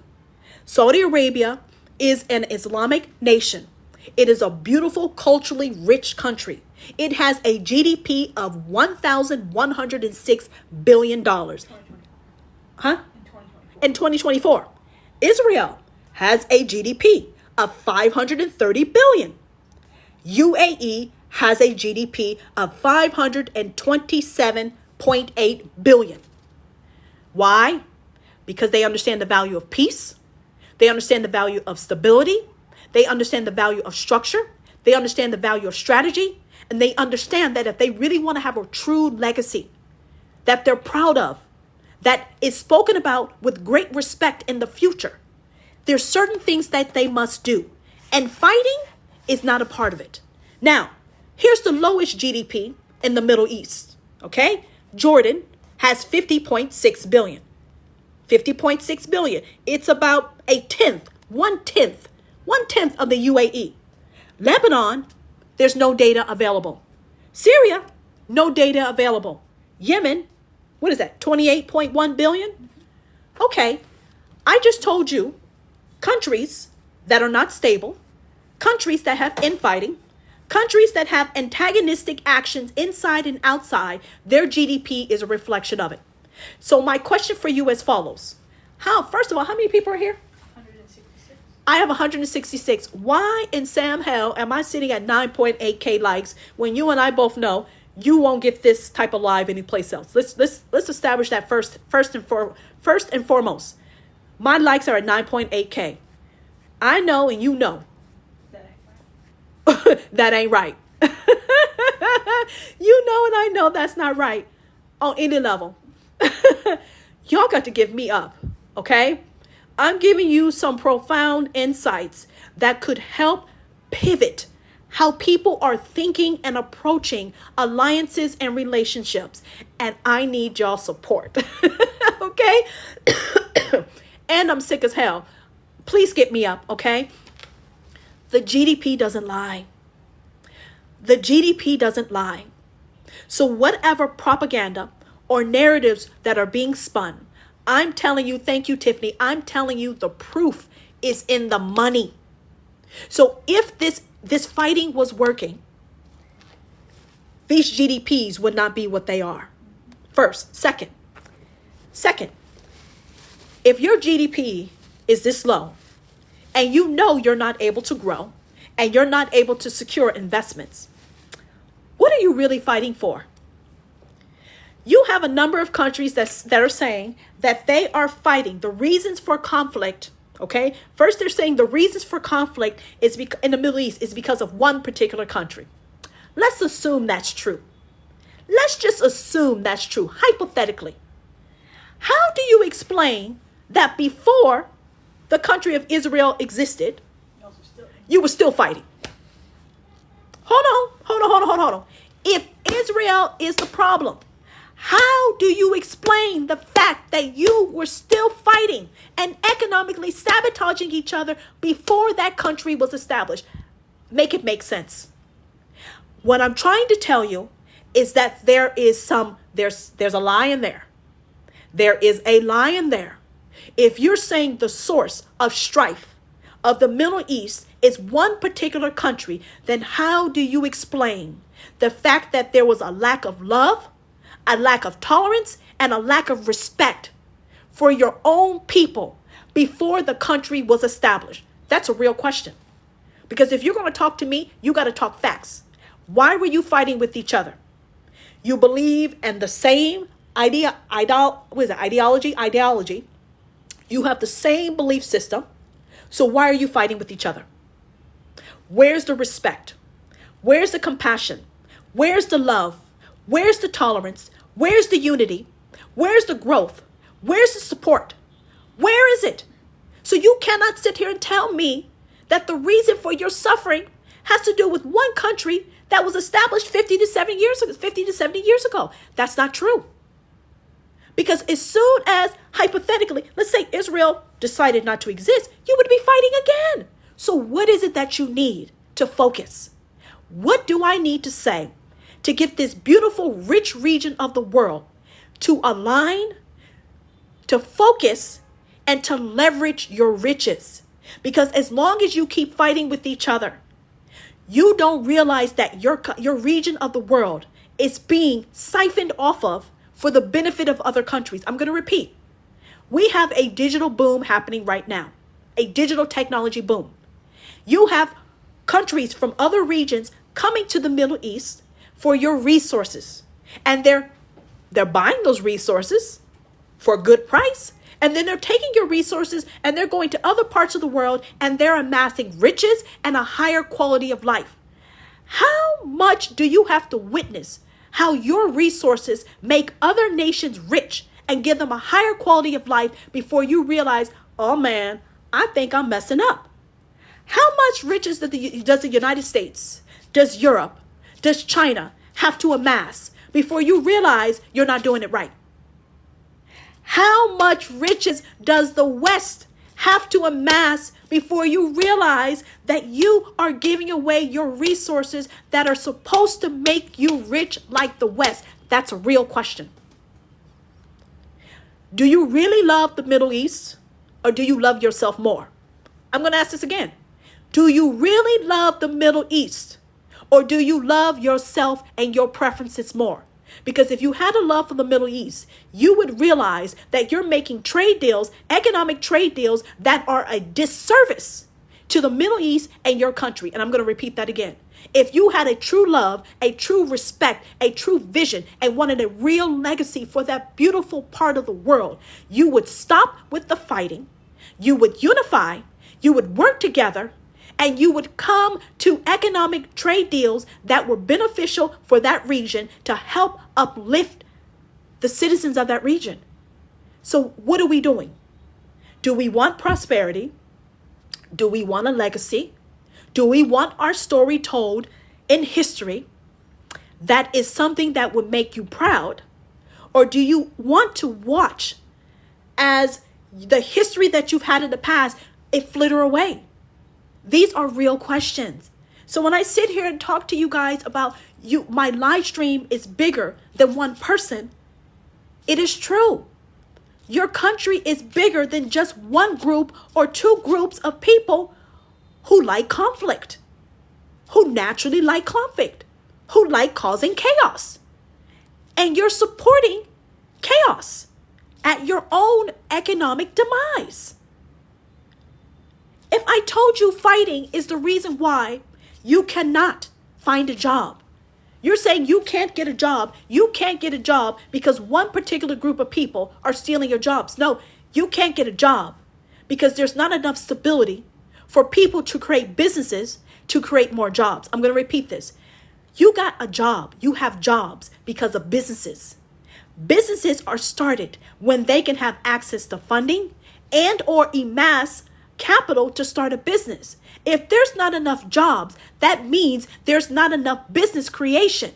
A: Saudi Arabia is an Islamic nation. It is a beautiful, culturally rich country. It has a GDP of $1,106 billion. Huh? In 2024. Israel has a GDP of $530 billion. UAE has a GDP of $527.8 billion. Why? Because they understand the value of peace. They understand the value of stability. They understand the value of structure. They understand the value of strategy. And they understand that if they really want to have a true legacy that they're proud of, that is spoken about with great respect in the future, there's certain things that they must do. And fighting is not a part of it. Now, here's the lowest GDP in the Middle East. Okay? Jordan has 50.6 billion. 50.6 billion. It's about one tenth of the UAE. Lebanon, there's no data available. Syria, no data available. Yemen, what is that? 28.1 billion? Okay. I just told you countries that are not stable, countries that have infighting, countries that have antagonistic actions inside and outside, their GDP is a reflection of it. So my question for you as follows. First of all, how many people are here? 166. I have 166. Why in Sam hell am I sitting at 9.8K likes when you and I both know you won't get this type of live anyplace else? Let's establish that first and foremost. My likes are at 9.8K. I know and you know that ain't right. You know and I know that's not right on any level. Y'all got to give me up, okay? I'm giving you some profound insights that could help pivot how people are thinking and approaching alliances and relationships. And I need y'all support, okay? And I'm sick as hell. Please get me up, okay? The GDP doesn't lie. The GDP doesn't lie. So whatever propaganda or narratives that are being spun, I'm telling you, thank you, Tiffany, I'm telling you the proof is in the money. So if this fighting was working, these GDPs would not be what they are. Second, if your GDP is this low and you know you're not able to grow and you're not able to secure investments, what are you really fighting for? You have a number of countries that are saying that they are fighting. The reasons for conflict Okay? First, they're saying the reasons for conflict in the Middle East is because of one particular country. Let's assume that's true. Let's just assume that's true, hypothetically. How do you explain that before the country of Israel existed, you were still fighting? Hold on. If Israel is the problem, how do you explain the fact that you were still fighting and economically sabotaging each other before that country was established? Make it make sense. What I'm trying to tell you is that there's a lie in there. There is a lie in there. If you're saying the source of strife of the Middle East is one particular country, then how do you explain the fact that there was a lack of love, a lack of tolerance, and a lack of respect for your own people before the country was established? That's a real question. Because if you're going to talk to me, you got to talk facts. Why were you fighting with each other? You believe in the same ideology. You have the same belief system. So why are you fighting with each other? Where's the respect? Where's the compassion? Where's the love? Where's the tolerance? Where's the unity? Where's the growth? Where's the support? Where is it? So you cannot sit here and tell me that the reason for your suffering has to do with one country that was established 50 to 70 years ago. That's not true. Because as soon as, hypothetically, let's say Israel decided not to exist, you would be fighting again. So what is it that you need to focus? What do I need to say to get this beautiful, rich region of the world to align, to focus, and to leverage your riches? Because as long as you keep fighting with each other, you don't realize that your region of the world is being siphoned off of for the benefit of other countries. I'm going to repeat. We have a digital boom happening right now, a digital technology boom. You have countries from other regions coming to the Middle East for your resources, and they're buying those resources for a good price, and then they're taking your resources and they're going to other parts of the world and they're amassing riches and a higher quality of life. How much do you have to witness how your resources make other nations rich and give them a higher quality of life before you realize, oh man, I think I'm messing up? How much riches does the United States, does Europe, does China have to amass before you realize you're not doing it right? How much riches does the West have to amass before you realize that you are giving away your resources that are supposed to make you rich like the West? That's a real question. Do you really love the Middle East, or do you love yourself more? I'm going to ask this again. Do you really love the Middle East, or do you love yourself and your preferences more? Because if you had a love for the Middle East, you would realize that you're making trade deals, economic trade deals that are a disservice to the Middle East and your country. And I'm going to repeat that again. If you had a true love, a true respect, a true vision, and wanted a real legacy for that beautiful part of the world, you would stop with the fighting, you would unify, you would work together, and you would come to economic trade deals that were beneficial for that region to help uplift the citizens of that region. So what are we doing? Do we want prosperity? Do we want a legacy? Do we want our story told in history that is something that would make you proud? Or do you want to watch as the history that you've had in the past, it flitter away? These are real questions. So when I sit here and talk to you guys about my live stream is bigger than one person, it is true. Your country is bigger than just one group or two groups of people who like conflict, who naturally like conflict, who like causing chaos. And you're supporting chaos at your own economic demise. If I told you fighting is the reason why you cannot find a job, you're saying you can't get a job. You can't get a job because one particular group of people are stealing your jobs. No, you can't get a job because there's not enough stability for people to create businesses to create more jobs. I'm going to repeat this. You got a job. You have jobs because of businesses. Businesses are started when they can have access to funding and or amass capital to start a business. If there's not enough jobs, that means there's not enough business creation.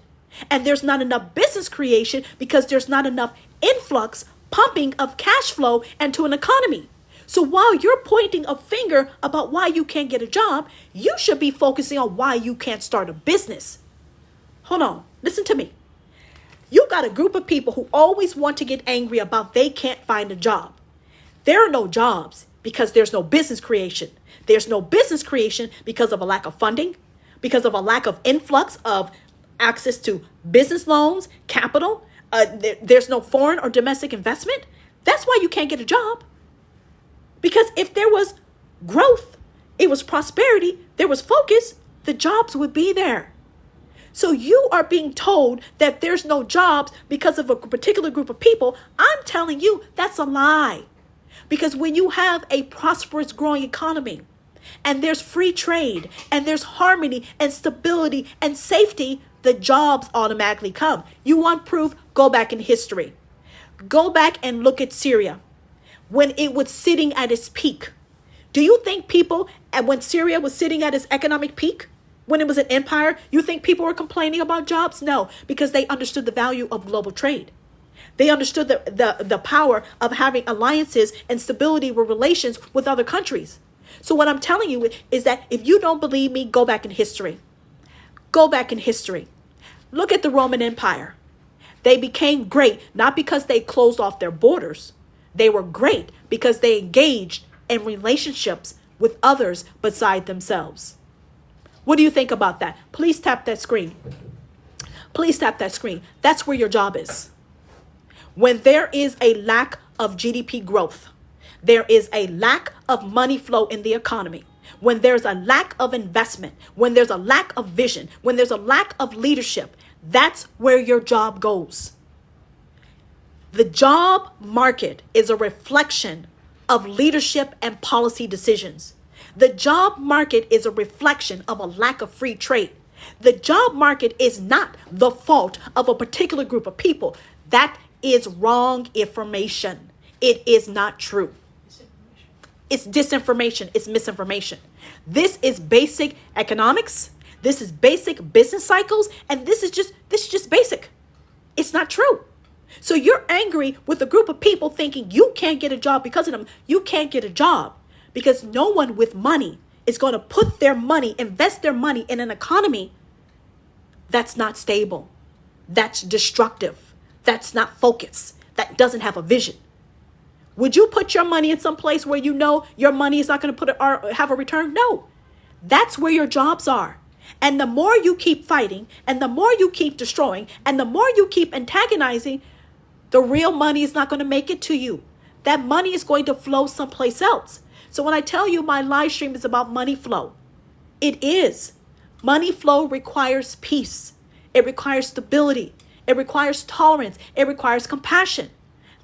A: And there's not enough business creation because there's not enough influx, pumping of cash flow into an economy. So while you're pointing a finger about why you can't get a job, you should be focusing on why you can't start a business. Hold on, listen to me. You got a group of people who always want to get angry about they can't find a job. There are no jobs because there's no business creation. There's no business creation because of a lack of funding, because of a lack of influx of access to business loans, capital. There's no foreign or domestic investment. That's why you can't get a job. Because if there was growth, it was prosperity, there was focus, the jobs would be there. So you are being told that there's no jobs because of a particular group of people. I'm telling you, that's a lie. Because when you have a prosperous growing economy and there's free trade and there's harmony and stability and safety, the jobs automatically come. You want proof? Go back in history. Go back and look at Syria when it was sitting at its peak. Do you think people, when Syria was sitting at its economic peak, when it was an empire, you think people were complaining about jobs? No, because they understood the value of global trade. They understood the power of having alliances and stability with relations with other countries. So what I'm telling you is that if you don't believe me, go back in history. Go back in history. Look at the Roman Empire. They became great, not because they closed off their borders. They were great because they engaged in relationships with others beside themselves. What do you think about that? Please tap that screen. Please tap that screen. That's where your job is. When there is a lack of GDP growth, there is a lack of money flow in the economy. When there's a lack of investment, when there's a lack of vision, when there's a lack of leadership, that's where your job goes. The job market is a reflection of leadership and policy decisions. The job market is a reflection of a lack of free trade. The job market is not the fault of a particular group of people. That is wrong information. It is not true. It's disinformation. It's misinformation. This is basic economics. This is basic business cycles. And this is just basic. It's not true. So you're angry with a group of people thinking you can't get a job because of them. You can't get a job because no one with money is going to put their money, invest their money in an economy that's not stable, that's destructive, that's not focused, that doesn't have a vision. Would you put your money in some place where you know your money is not going to have a return? No. That's where your jobs are. And the more you keep fighting, and the more you keep destroying, and the more you keep antagonizing, the real money is not going to make it to you. That money is going to flow someplace else. So when I tell you my live stream is about money flow, it is. Money flow requires peace. It requires stability. It requires tolerance. It requires compassion.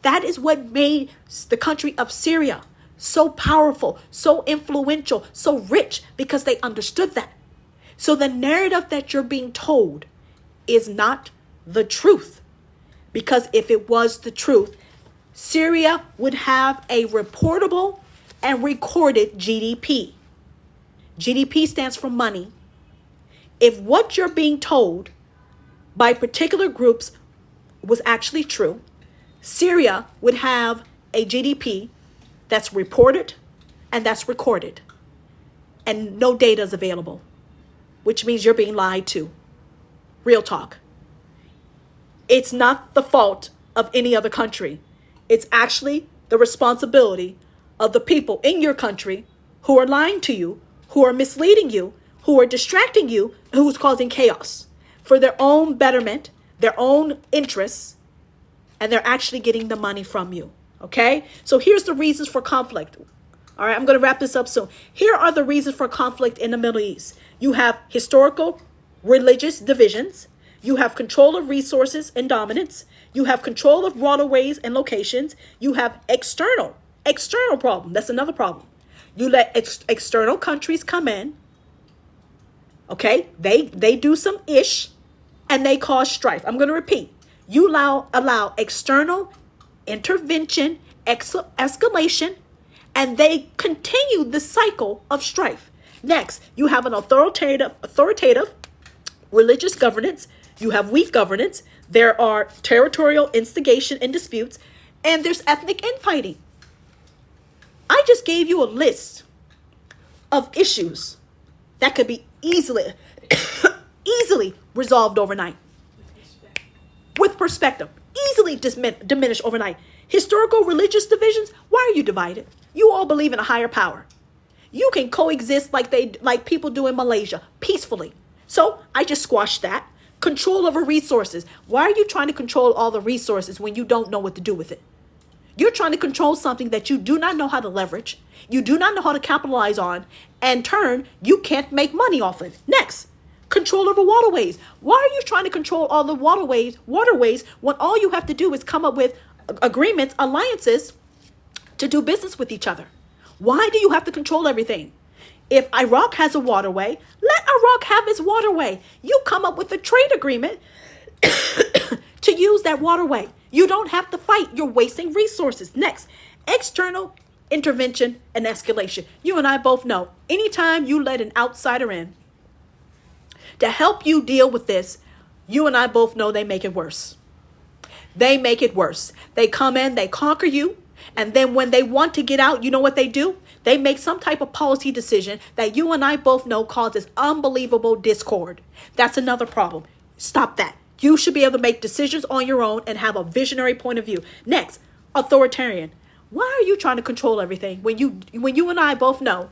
A: That is what made the country of Syria so powerful, so influential, so rich, because they understood that. So the narrative that you're being told is not the truth. Because if it was the truth, Syria would have a reportable and recorded GDP. GDP stands for money. If what you're being told by particular groups was actually true, Syria would have a GDP that's reported and that's recorded. And no data is available, which means you're being lied to. Real talk. It's not the fault of any other country. It's actually the responsibility of the people in your country who are lying to you, who are misleading you, who are distracting you, who's causing chaos for their own betterment, their own interests, and they're actually getting the money from you. Okay? So here's the reasons for conflict. All right, I'm going to wrap this up soon. Here are the reasons for conflict in the Middle East. You have historical, religious divisions. You have control of resources and dominance. You have control of waterways and locations. You have external External problem. That's another problem. You let external countries come in. Okay, they do some ish, and they cause strife. I'm going to repeat. You allow external intervention, escalation, and they continue the cycle of strife. Next, you have an authoritative religious governance. You have weak governance. There are territorial instigation and disputes, and there's ethnic infighting. I just gave you a list of issues that could be easily resolved overnight. With perspective, easily diminished overnight. Historical religious divisions, why are you divided? You all believe in a higher power. You can coexist like people do in Malaysia, peacefully. So I just squashed that. Control over resources. Why are you trying to control all the resources when you don't know what to do with it? You're trying to control something that you do not know how to leverage. You do not know how to capitalize on. And turn, you can't make money off it. Next, control over waterways. Why are you trying to control all the waterways when all you have to do is come up with agreements, alliances to do business with each other? Why do you have to control everything? If Iraq has a waterway, let Iraq have its waterway. You come up with a trade agreement to use that waterway. You don't have to fight. You're wasting resources. Next, external intervention and escalation. You and I both know, anytime you let an outsider in to help you deal with this, you and I both know they make it worse. They make it worse. They come in, they conquer you, and then when they want to get out, you know what they do? They make some type of policy decision that you and I both know causes unbelievable discord. That's another problem. Stop that. You should be able to make decisions on your own and have a visionary point of view. Next, authoritarian. Why are you trying to control everything when you and I both know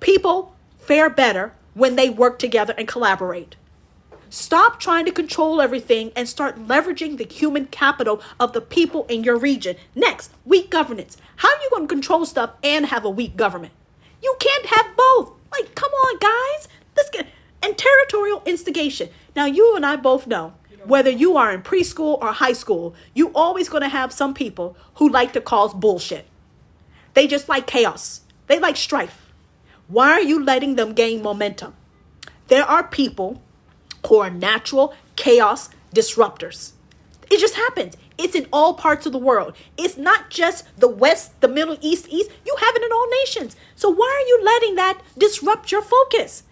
A: people fare better when they work together and collaborate? Stop trying to control everything and start leveraging the human capital of the people in your region. Next, weak governance. How are you going to control stuff and have a weak government? You can't have both. Like, come on, guys. And territorial instigation. Now, you and I both know, whether you are in preschool or high school, you always going to have some people who like to cause bullshit. They just like chaos. They like strife. Why are you letting them gain momentum? There are people who are natural chaos disruptors. It just happens. It's in all parts of the world. It's not just the West, the Middle East. You have it in all nations. So why are you letting that disrupt your focus?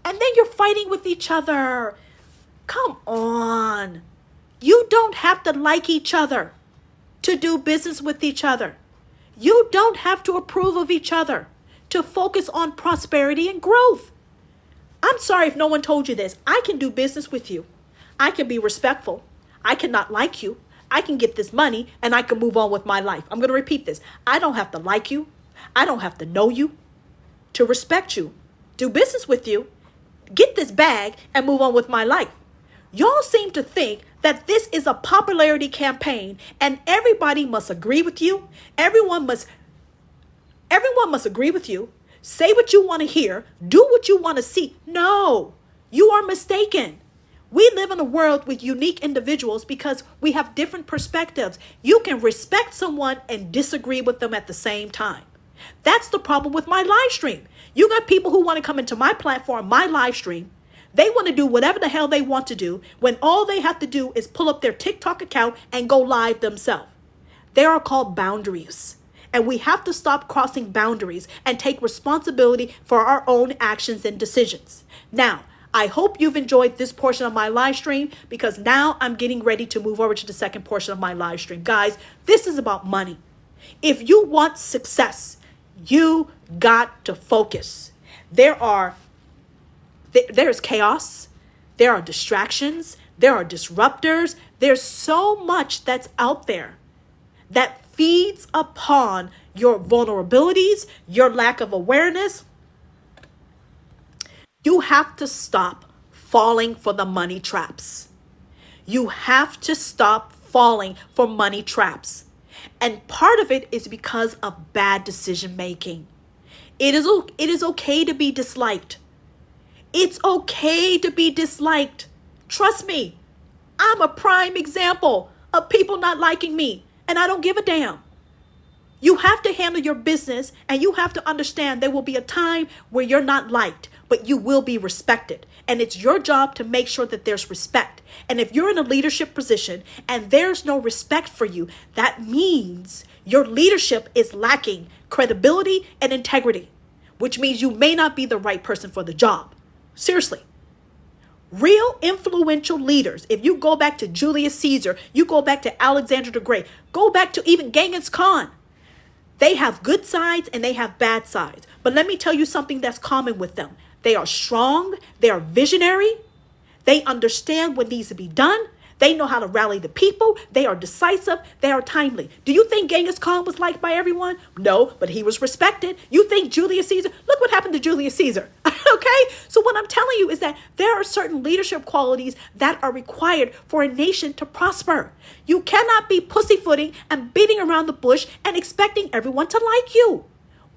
A: And then you're fighting with each other. Come on. You don't have to like each other to do business with each other. You don't have to approve of each other to focus on prosperity and growth. I'm sorry if no one told you this. I can do business with you. I can be respectful. I cannot like you. I can get this money and I can move on with my life. I'm going to repeat this. I don't have to like you. I don't have to know you to respect you, do business with you, get this bag and move on with my life. Y'all seem to think that this is a popularity campaign and everybody must agree with you. Everyone must agree with you. Say what you want to hear. Do what you want to see. No, you are mistaken. We live in a world with unique individuals because we have different perspectives. You can respect someone and disagree with them at the same time. That's the problem with my live stream. You got people who want to come into my platform, my live stream. They want to do whatever the hell they want to do when all they have to do is pull up their TikTok account and go live themselves. They are called boundaries. And we have to stop crossing boundaries and take responsibility for our own actions and decisions. Now, I hope you've enjoyed this portion of my live stream because now I'm getting ready to move over to the second portion of my live stream. Guys, this is about money. If you want success, you got to focus. There's chaos. There are distractions. There are disruptors. There's so much that's out there that feeds upon your vulnerabilities, your lack of awareness. You have to stop falling for the money traps. You have to stop falling for money traps. And part of it is because of bad decision making. It is okay to be disliked. It's okay to be disliked. Trust me, I'm a prime example of people not liking me, and I don't give a damn. You have to handle your business, and you have to understand there will be a time where you're not liked, but you will be respected. And it's your job to make sure that there's respect. And if you're in a leadership position and there's no respect for you, that means your leadership is lacking credibility and integrity, which means you may not be the right person for the job. Seriously. Real influential leaders, if you go back to Julius Caesar, you go back to Alexander the Great, go back to even Genghis Khan. They have good sides and they have bad sides. But let me tell you something that's common with them. They are strong. They are visionary. They understand what needs to be done. They know how to rally the people. They are decisive. They are timely. Do you think Genghis Khan was liked by everyone? No, but he was respected. You think Julius Caesar? Look what happened to Julius Caesar. Okay? So what I'm telling you is that there are certain leadership qualities that are required for a nation to prosper. You cannot be pussyfooting and beating around the bush and expecting everyone to like you.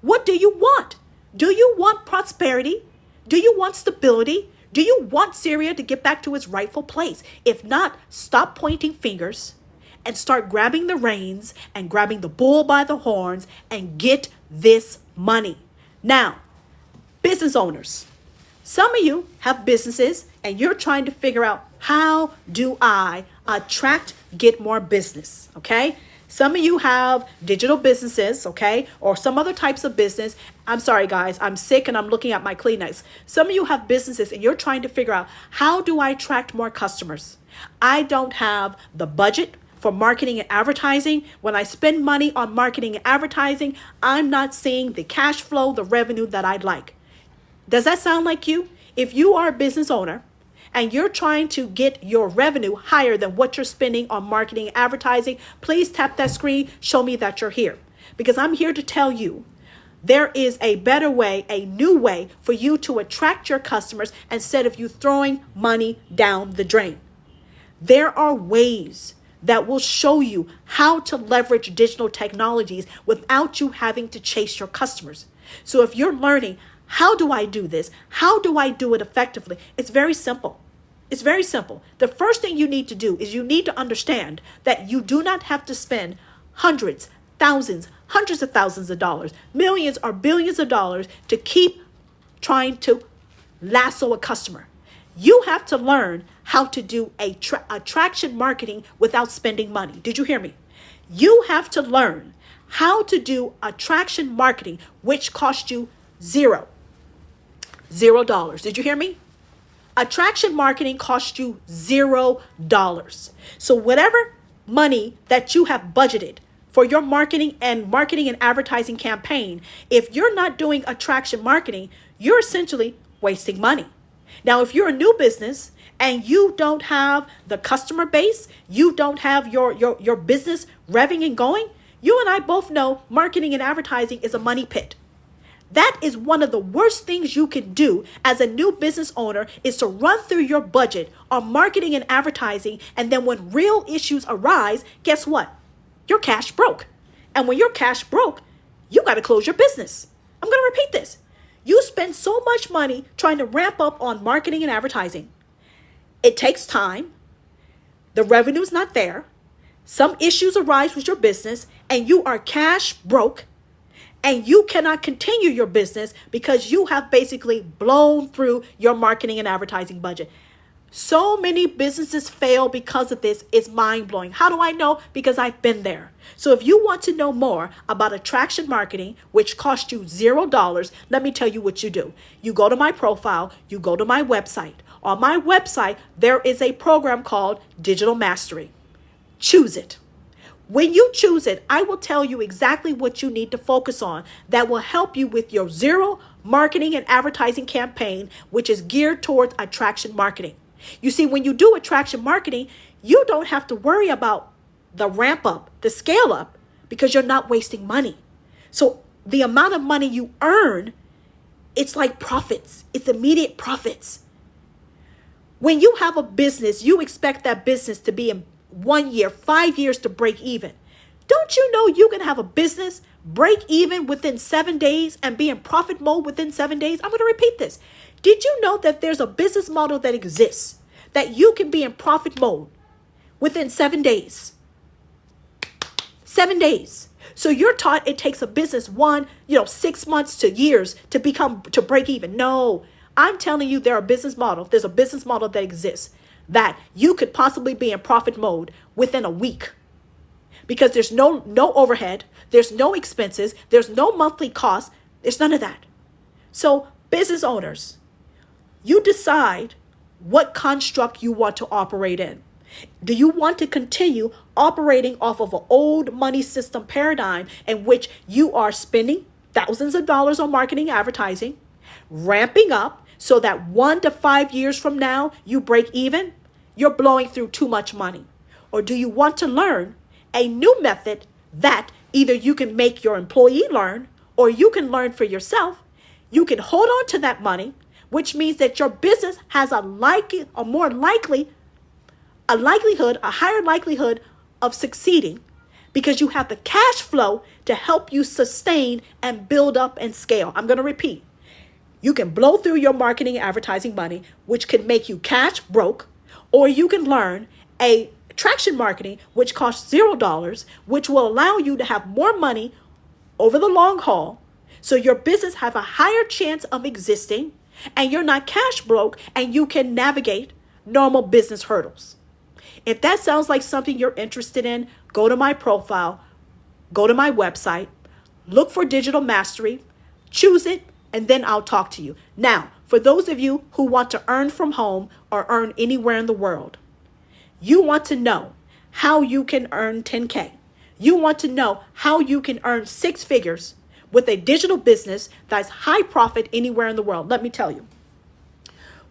A: What do you want? Do you want prosperity? Do you want stability? Do you want Syria to get back to its rightful place? If not, stop pointing fingers and start grabbing the reins and grabbing the bull by the horns and get this money. Now, business owners, some of you have businesses and you're trying to figure out, how do I get more business? Okay. Some of you have digital businesses, okay, or some other types of business. I'm sorry, guys, I'm sick and I'm looking at my Kleenex. Some of you have businesses and you're trying to figure out, how do I attract more customers? I don't have the budget for marketing and advertising. When I spend money on marketing and advertising, I'm not seeing the cash flow, the revenue that I'd like. Does that sound like you? If you are a business owner and you're trying to get your revenue higher than what you're spending on marketing and advertising, please tap that screen, show me that you're here. Because I'm here to tell you, there is a better way, a new way for you to attract your customers instead of you throwing money down the drain. There are ways that will show you how to leverage digital technologies without you having to chase your customers. So if you're learning, how do I do this? How do I do it effectively? It's very simple. It's very simple. The first thing you need to do is you need to understand that you do not have to spend hundreds, thousands, hundreds of thousands of dollars, millions or billions of dollars to keep trying to lasso a customer. You have to learn how to do attraction marketing without spending money. Did you hear me? You have to learn how to do attraction marketing, which costs you $0. Did you hear me? Attraction marketing costs you $0. So whatever money that you have budgeted for your marketing and advertising campaign, if you're not doing attraction marketing, you're essentially wasting money. Now, if you're a new business and you don't have the customer base, you don't have your business revving and going, you and I both know marketing and advertising is a money pit. That is one of the worst things you can do as a new business owner, is to run through your budget on marketing and advertising. And then when real issues arise, guess what? You're cash broke. And when you're cash broke, you got to close your business. I'm going to repeat this. You spend so much money trying to ramp up on marketing and advertising. It takes time. The revenue is not there. Some issues arise with your business and you are cash broke. And you cannot continue your business because you have basically blown through your marketing and advertising budget. So many businesses fail because of this. It's mind-blowing. How do I know? Because I've been there. So if you want to know more about attraction marketing, which costs you $0, let me tell you what you do. You go to my profile, you go to my website. On my website, there is a program called Digital Mastery. Choose it. When you choose it, I will tell you exactly what you need to focus on that will help you with your zero marketing and advertising campaign, which is geared towards attraction marketing. You see, when you do attraction marketing, you don't have to worry about the ramp up, the scale up, because you're not wasting money. So the amount of money you earn, it's like profits. It's immediate profits. When you have a business, you expect that business to be in 1 year, 5 years to break even. Don't you know you can have a business break even within 7 days and be in profit mode within 7 days? I'm going to repeat this. Did you know that there's a business model that exists that you can be in profit mode within 7 days? 7 days. So you're taught it takes a business 6 months to years to break even. No, I'm telling you, there's a business model that exists that you could possibly be in profit mode within a week, because there's no overhead, there's no expenses, there's no monthly cost, there's none of that. So business owners, you decide what construct you want to operate in. Do you want to continue operating off of an old money system paradigm in which you are spending thousands of dollars on marketing, advertising, ramping up so that 1 to 5 years from now you break even? You're blowing through too much money. Or do you want to learn a new method that either you can make your employee learn or you can learn for yourself? You can hold on to that money, which means that your business has a higher likelihood of succeeding, because you have the cash flow to help you sustain and build up and scale. I'm going to repeat. You can blow through your marketing and advertising money, which can make you cash broke, or you can learn a traction marketing, which costs $0, which will allow you to have more money over the long haul. So your business have a higher chance of existing, and you're not cash broke, and you can navigate normal business hurdles. If that sounds like something you're interested in, go to my profile, go to my website, look for Digital Mastery, choose it, and then I'll talk to you. Now, for those of you who want to earn from home or earn anywhere in the world, you want to know how you can earn 10K. You want to know how you can earn 6 figures with a digital business that's high profit anywhere in the world. Let me tell you,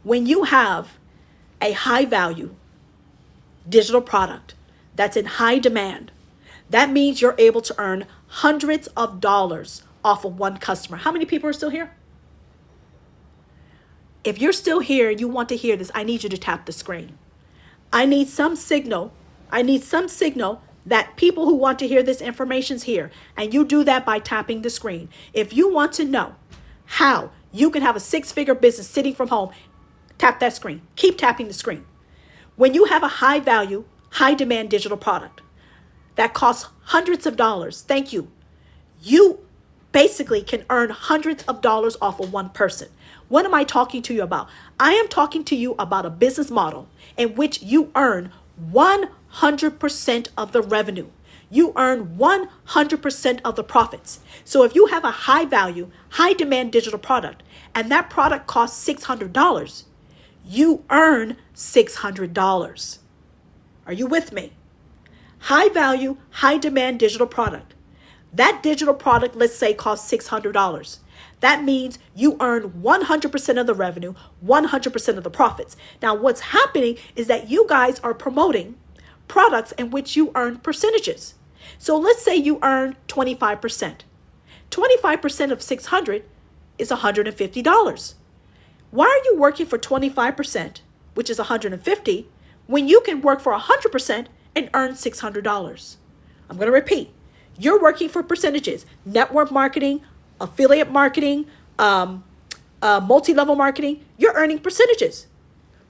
A: when you have a high value digital product that's in high demand, that means you're able to earn hundreds of dollars off of one customer. How many people are still here? If you're still here and you want to hear this, I need you to tap the screen. I need some signal that people who want to hear this information's here. And you do that by tapping the screen. If you want to know how you can have a 6-figure business sitting from home, tap that screen. Keep tapping the screen. When you have a high value, high demand digital product that costs hundreds of dollars, thank you, you basically can earn hundreds of dollars off of one person. What am I talking to you about? I am talking to you about a business model in which you earn 100% of the revenue. You earn 100% of the profits. So if you have a high value, high demand digital product, and that product costs $600, you earn $600. Are you with me? High value, high demand digital product. That digital product, let's say, costs $600. That means you earn 100% of the revenue, 100% of the profits. Now, what's happening is that you guys are promoting products in which you earn percentages. So let's say you earn 25%. 25% of 600 is $150. Why are you working for 25%, which is $150, when you can work for 100% and earn $600? I'm going to repeat. You're working for percentages, network marketing, affiliate marketing, multi-level marketing. You're earning percentages.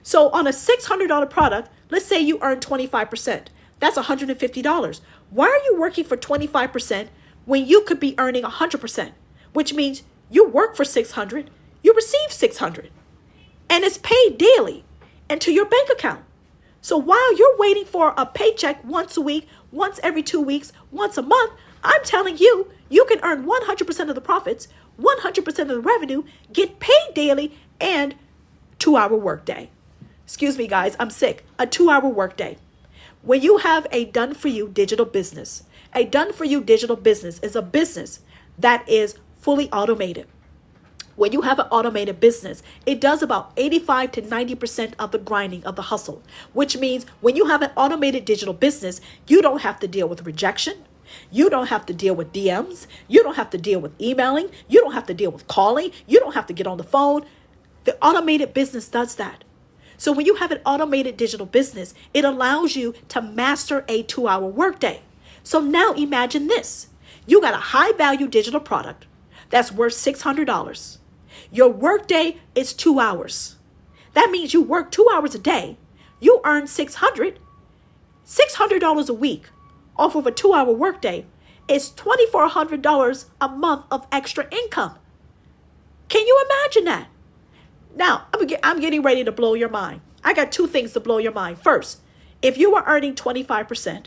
A: So on a $600 product, let's say you earn 25%. That's $150. Why are you working for 25% when you could be earning 100%? Which means you work for $600, you receive $600, and it's paid daily into your bank account. So while you're waiting for a paycheck once a week, once every 2 weeks, once a month, I'm telling you, you can earn 100% of the profits, 100% of the revenue, get paid daily, and 2-hour workday. Excuse me, guys, I'm sick. A 2-hour workday. When you have a done-for-you digital business, a done-for-you digital business is a business that is fully automated. When you have an automated business, it does about 85 to 90% of the grinding of the hustle, which means when you have an automated digital business, you don't have to deal with rejection. You don't have to deal with DMs. You don't have to deal with emailing. You don't have to deal with calling. You don't have to get on the phone. The automated business does that. So when you have an automated digital business, it allows you to master a 2-hour workday. So now imagine this. You got a high value digital product that's worth $600. Your workday is 2 hours. That means you work 2 hours a day. You earn $600 a week off of a 2-hour workday. is $2,400 a month of extra income. Can you imagine that? Now, I'm getting ready to blow your mind. I got two things to blow your mind. First, if you were earning 25%,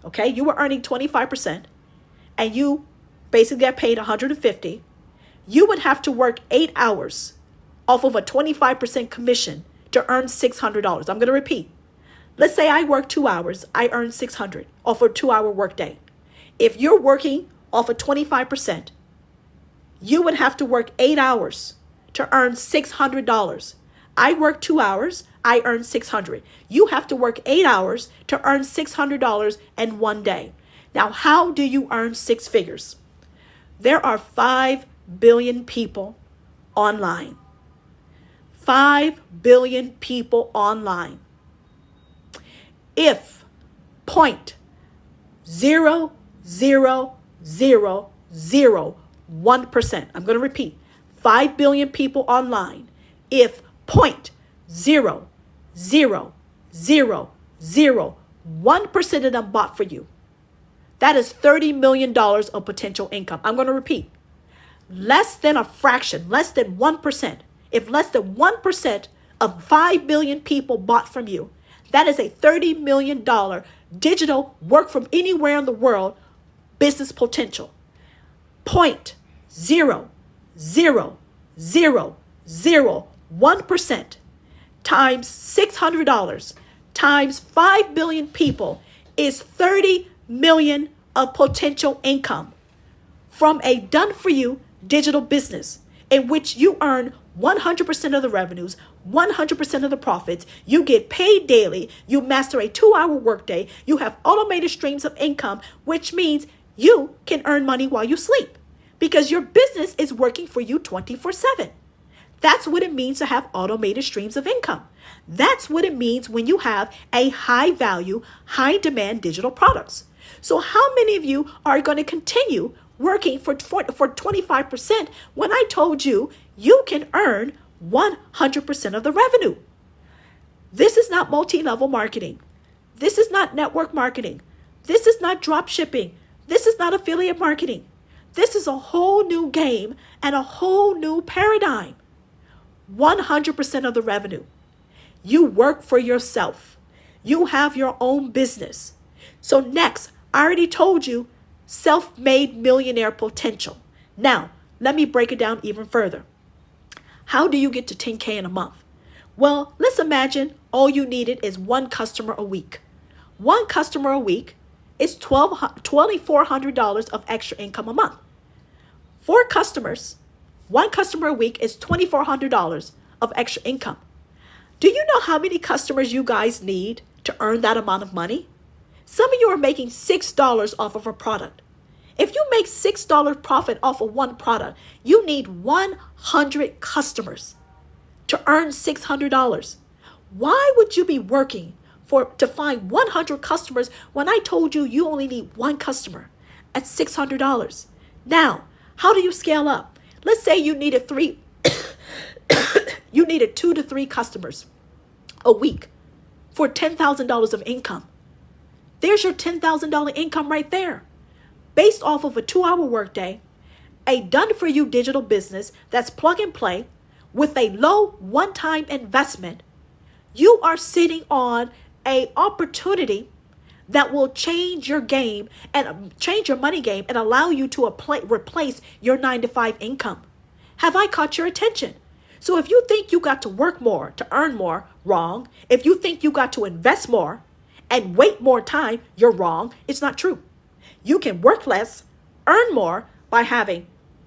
A: okay, you were earning 25%, and you basically get paid 150, you would have to work 8 hours off of a 25% commission to earn $600. I'm going to repeat. Let's say I work 2 hours, I earn 600 off a 2-hour workday. If you're working off of 25%, you would have to work 8 hours to earn $600. I work 2 hours, I earn 600. You have to work 8 hours to earn $600 in one day. Now, how do you earn six figures? There are 5 billion people online. 5 billion people online. If 0.00001%, I'm going to repeat, 5 billion people online, if 0.00001% of them bought for you, that is $30 million of potential income. I'm going to repeat. Less than a fraction, less than 1%. If less than 1% of 5 billion people bought from you, that is a $30 million digital work from anywhere in the world business potential. 0.00001% times $600 times 5 billion people is 30 million of potential income from a done-for-you digital business in which you earn 100% of the revenues, 100% of the profits, you get paid daily, you master a 2-hour workday, you have automated streams of income, which means you can earn money while you sleep because your business is working for you 24/7. That's what it means to have automated streams of income. That's what it means when you have a high value, high demand digital products. So how many of you are going to continue working for 25% when I told you you can earn 100% of the revenue? This is not multi-level marketing. This is not network marketing. This is not drop shipping. This is not affiliate marketing. This is a whole new game and a whole new paradigm. 100% of the revenue. You work for yourself. You have your own business. So next, I already told you self-made millionaire potential. Now, let me break it down even further. How do you get to 10K in a month? Well, let's imagine all you needed is one customer a week. One customer a week is $2,400 of extra income a month. 4 customers, one customer a week is $2,400 of extra income. Do you know how many customers you guys need to earn that amount of money? Some of you are making $6 off of a product. If you make $6 profit off of one product, you need 100 customers to earn $600. Why would you be working to find 100 customers when I told you you only need one customer at $600? Now, how do you scale up? Let's say you needed 2 to 3 customers a week for $10,000 of income. There's your $10,000 income right there. Based off of a 2-hour workday, a done-for-you digital business that's plug and play with a low one-time investment, you are sitting on an opportunity that will change your game and change your money game and allow you to replace your 9-to-5 income. Have I caught your attention? So if you think you got to work more to earn more, wrong. If you think you got to invest more and wait more time, you're wrong. It's not true. You can work less, earn more by having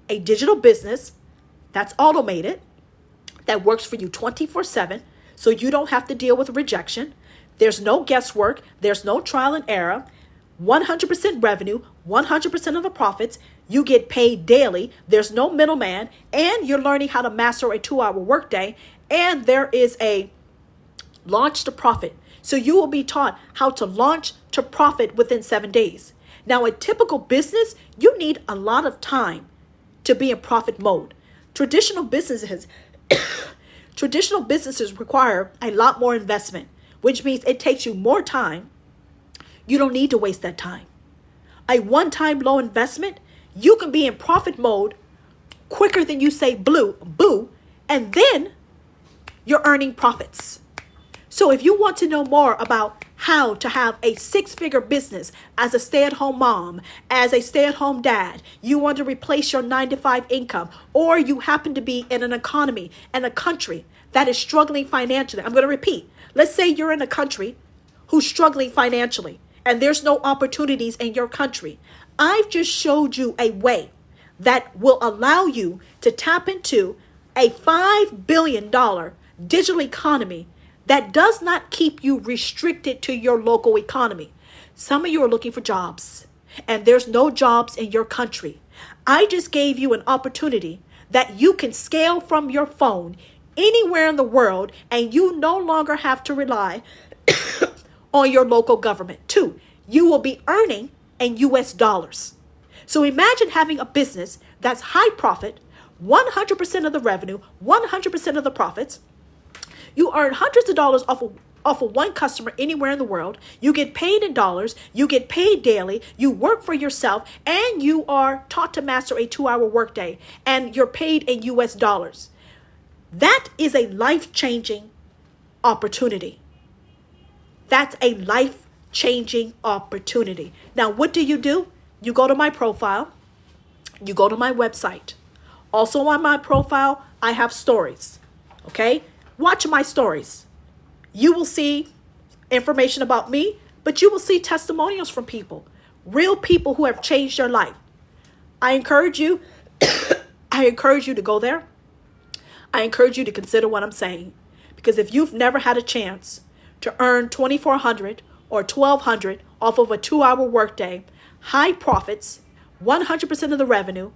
A: a digital business that's automated, that works for you 24/7, so you don't have to deal with rejection. There's no guesswork. There's no trial and error. 100% revenue, 100% of the profits. You get paid daily. There's no middleman. And you're learning how to master a 2-hour workday. And there is a launch to profit. So you will be taught how to launch to profit within 7 days. Now, a typical business, you need a lot of time to be in profit mode. Traditional businesses require a lot more investment, which means it takes you more time. You don't need to waste that time. a one-time low investment, you can be in profit mode quicker than you say boo, and then you're earning profits. So if you want to know more about how to have a six-figure business as a stay-at-home mom, as a stay-at-home dad, you want to replace your 9-to-5 income, or you happen to be in an economy and a country that is struggling financially. I'm going to repeat. Let's say you're in a country who's struggling financially and there's no opportunities in your country. I've just showed you a way that will allow you to tap into a $5 billion digital economy that does not keep you restricted to your local economy. Some of you are looking for jobs and there's no jobs in your country. I just gave you an opportunity that you can scale from your phone anywhere in the world, and you no longer have to rely on your local government. Two, you will be earning in US dollars. So imagine having a business that's high profit, 100% of the revenue, 100% of the profits. You earn hundreds of dollars off of one customer anywhere in the world. You get paid in dollars. You get paid daily. You work for yourself, and you are taught to master a 2-hour workday, and you're paid in US dollars. That is a life-changing opportunity. That's a life-changing opportunity. Now, what do? You go to my profile. You go to my website. Also on my profile, I have stories. Okay? Watch my stories. You will see information about me, but you will see testimonials from people. Real people who have changed their life. I encourage you to go there. I encourage you to consider what I'm saying, because if you've never had a chance to earn $2,400 or $1,200 off of a 2-hour workday, high profits, 100% of the revenue,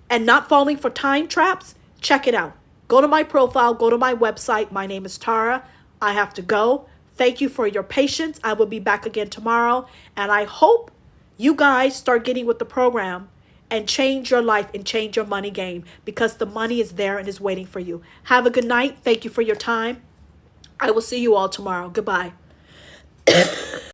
A: and not falling for time traps, check it out. Go to my profile, go to my website. My name is Tara. I have to go. Thank you for your patience. I will be back again tomorrow, and I hope you guys start getting with the program and change your life and change your money game, because the money is there and is waiting for you. Have a good night. Thank you for your time. I will see you all tomorrow. Goodbye.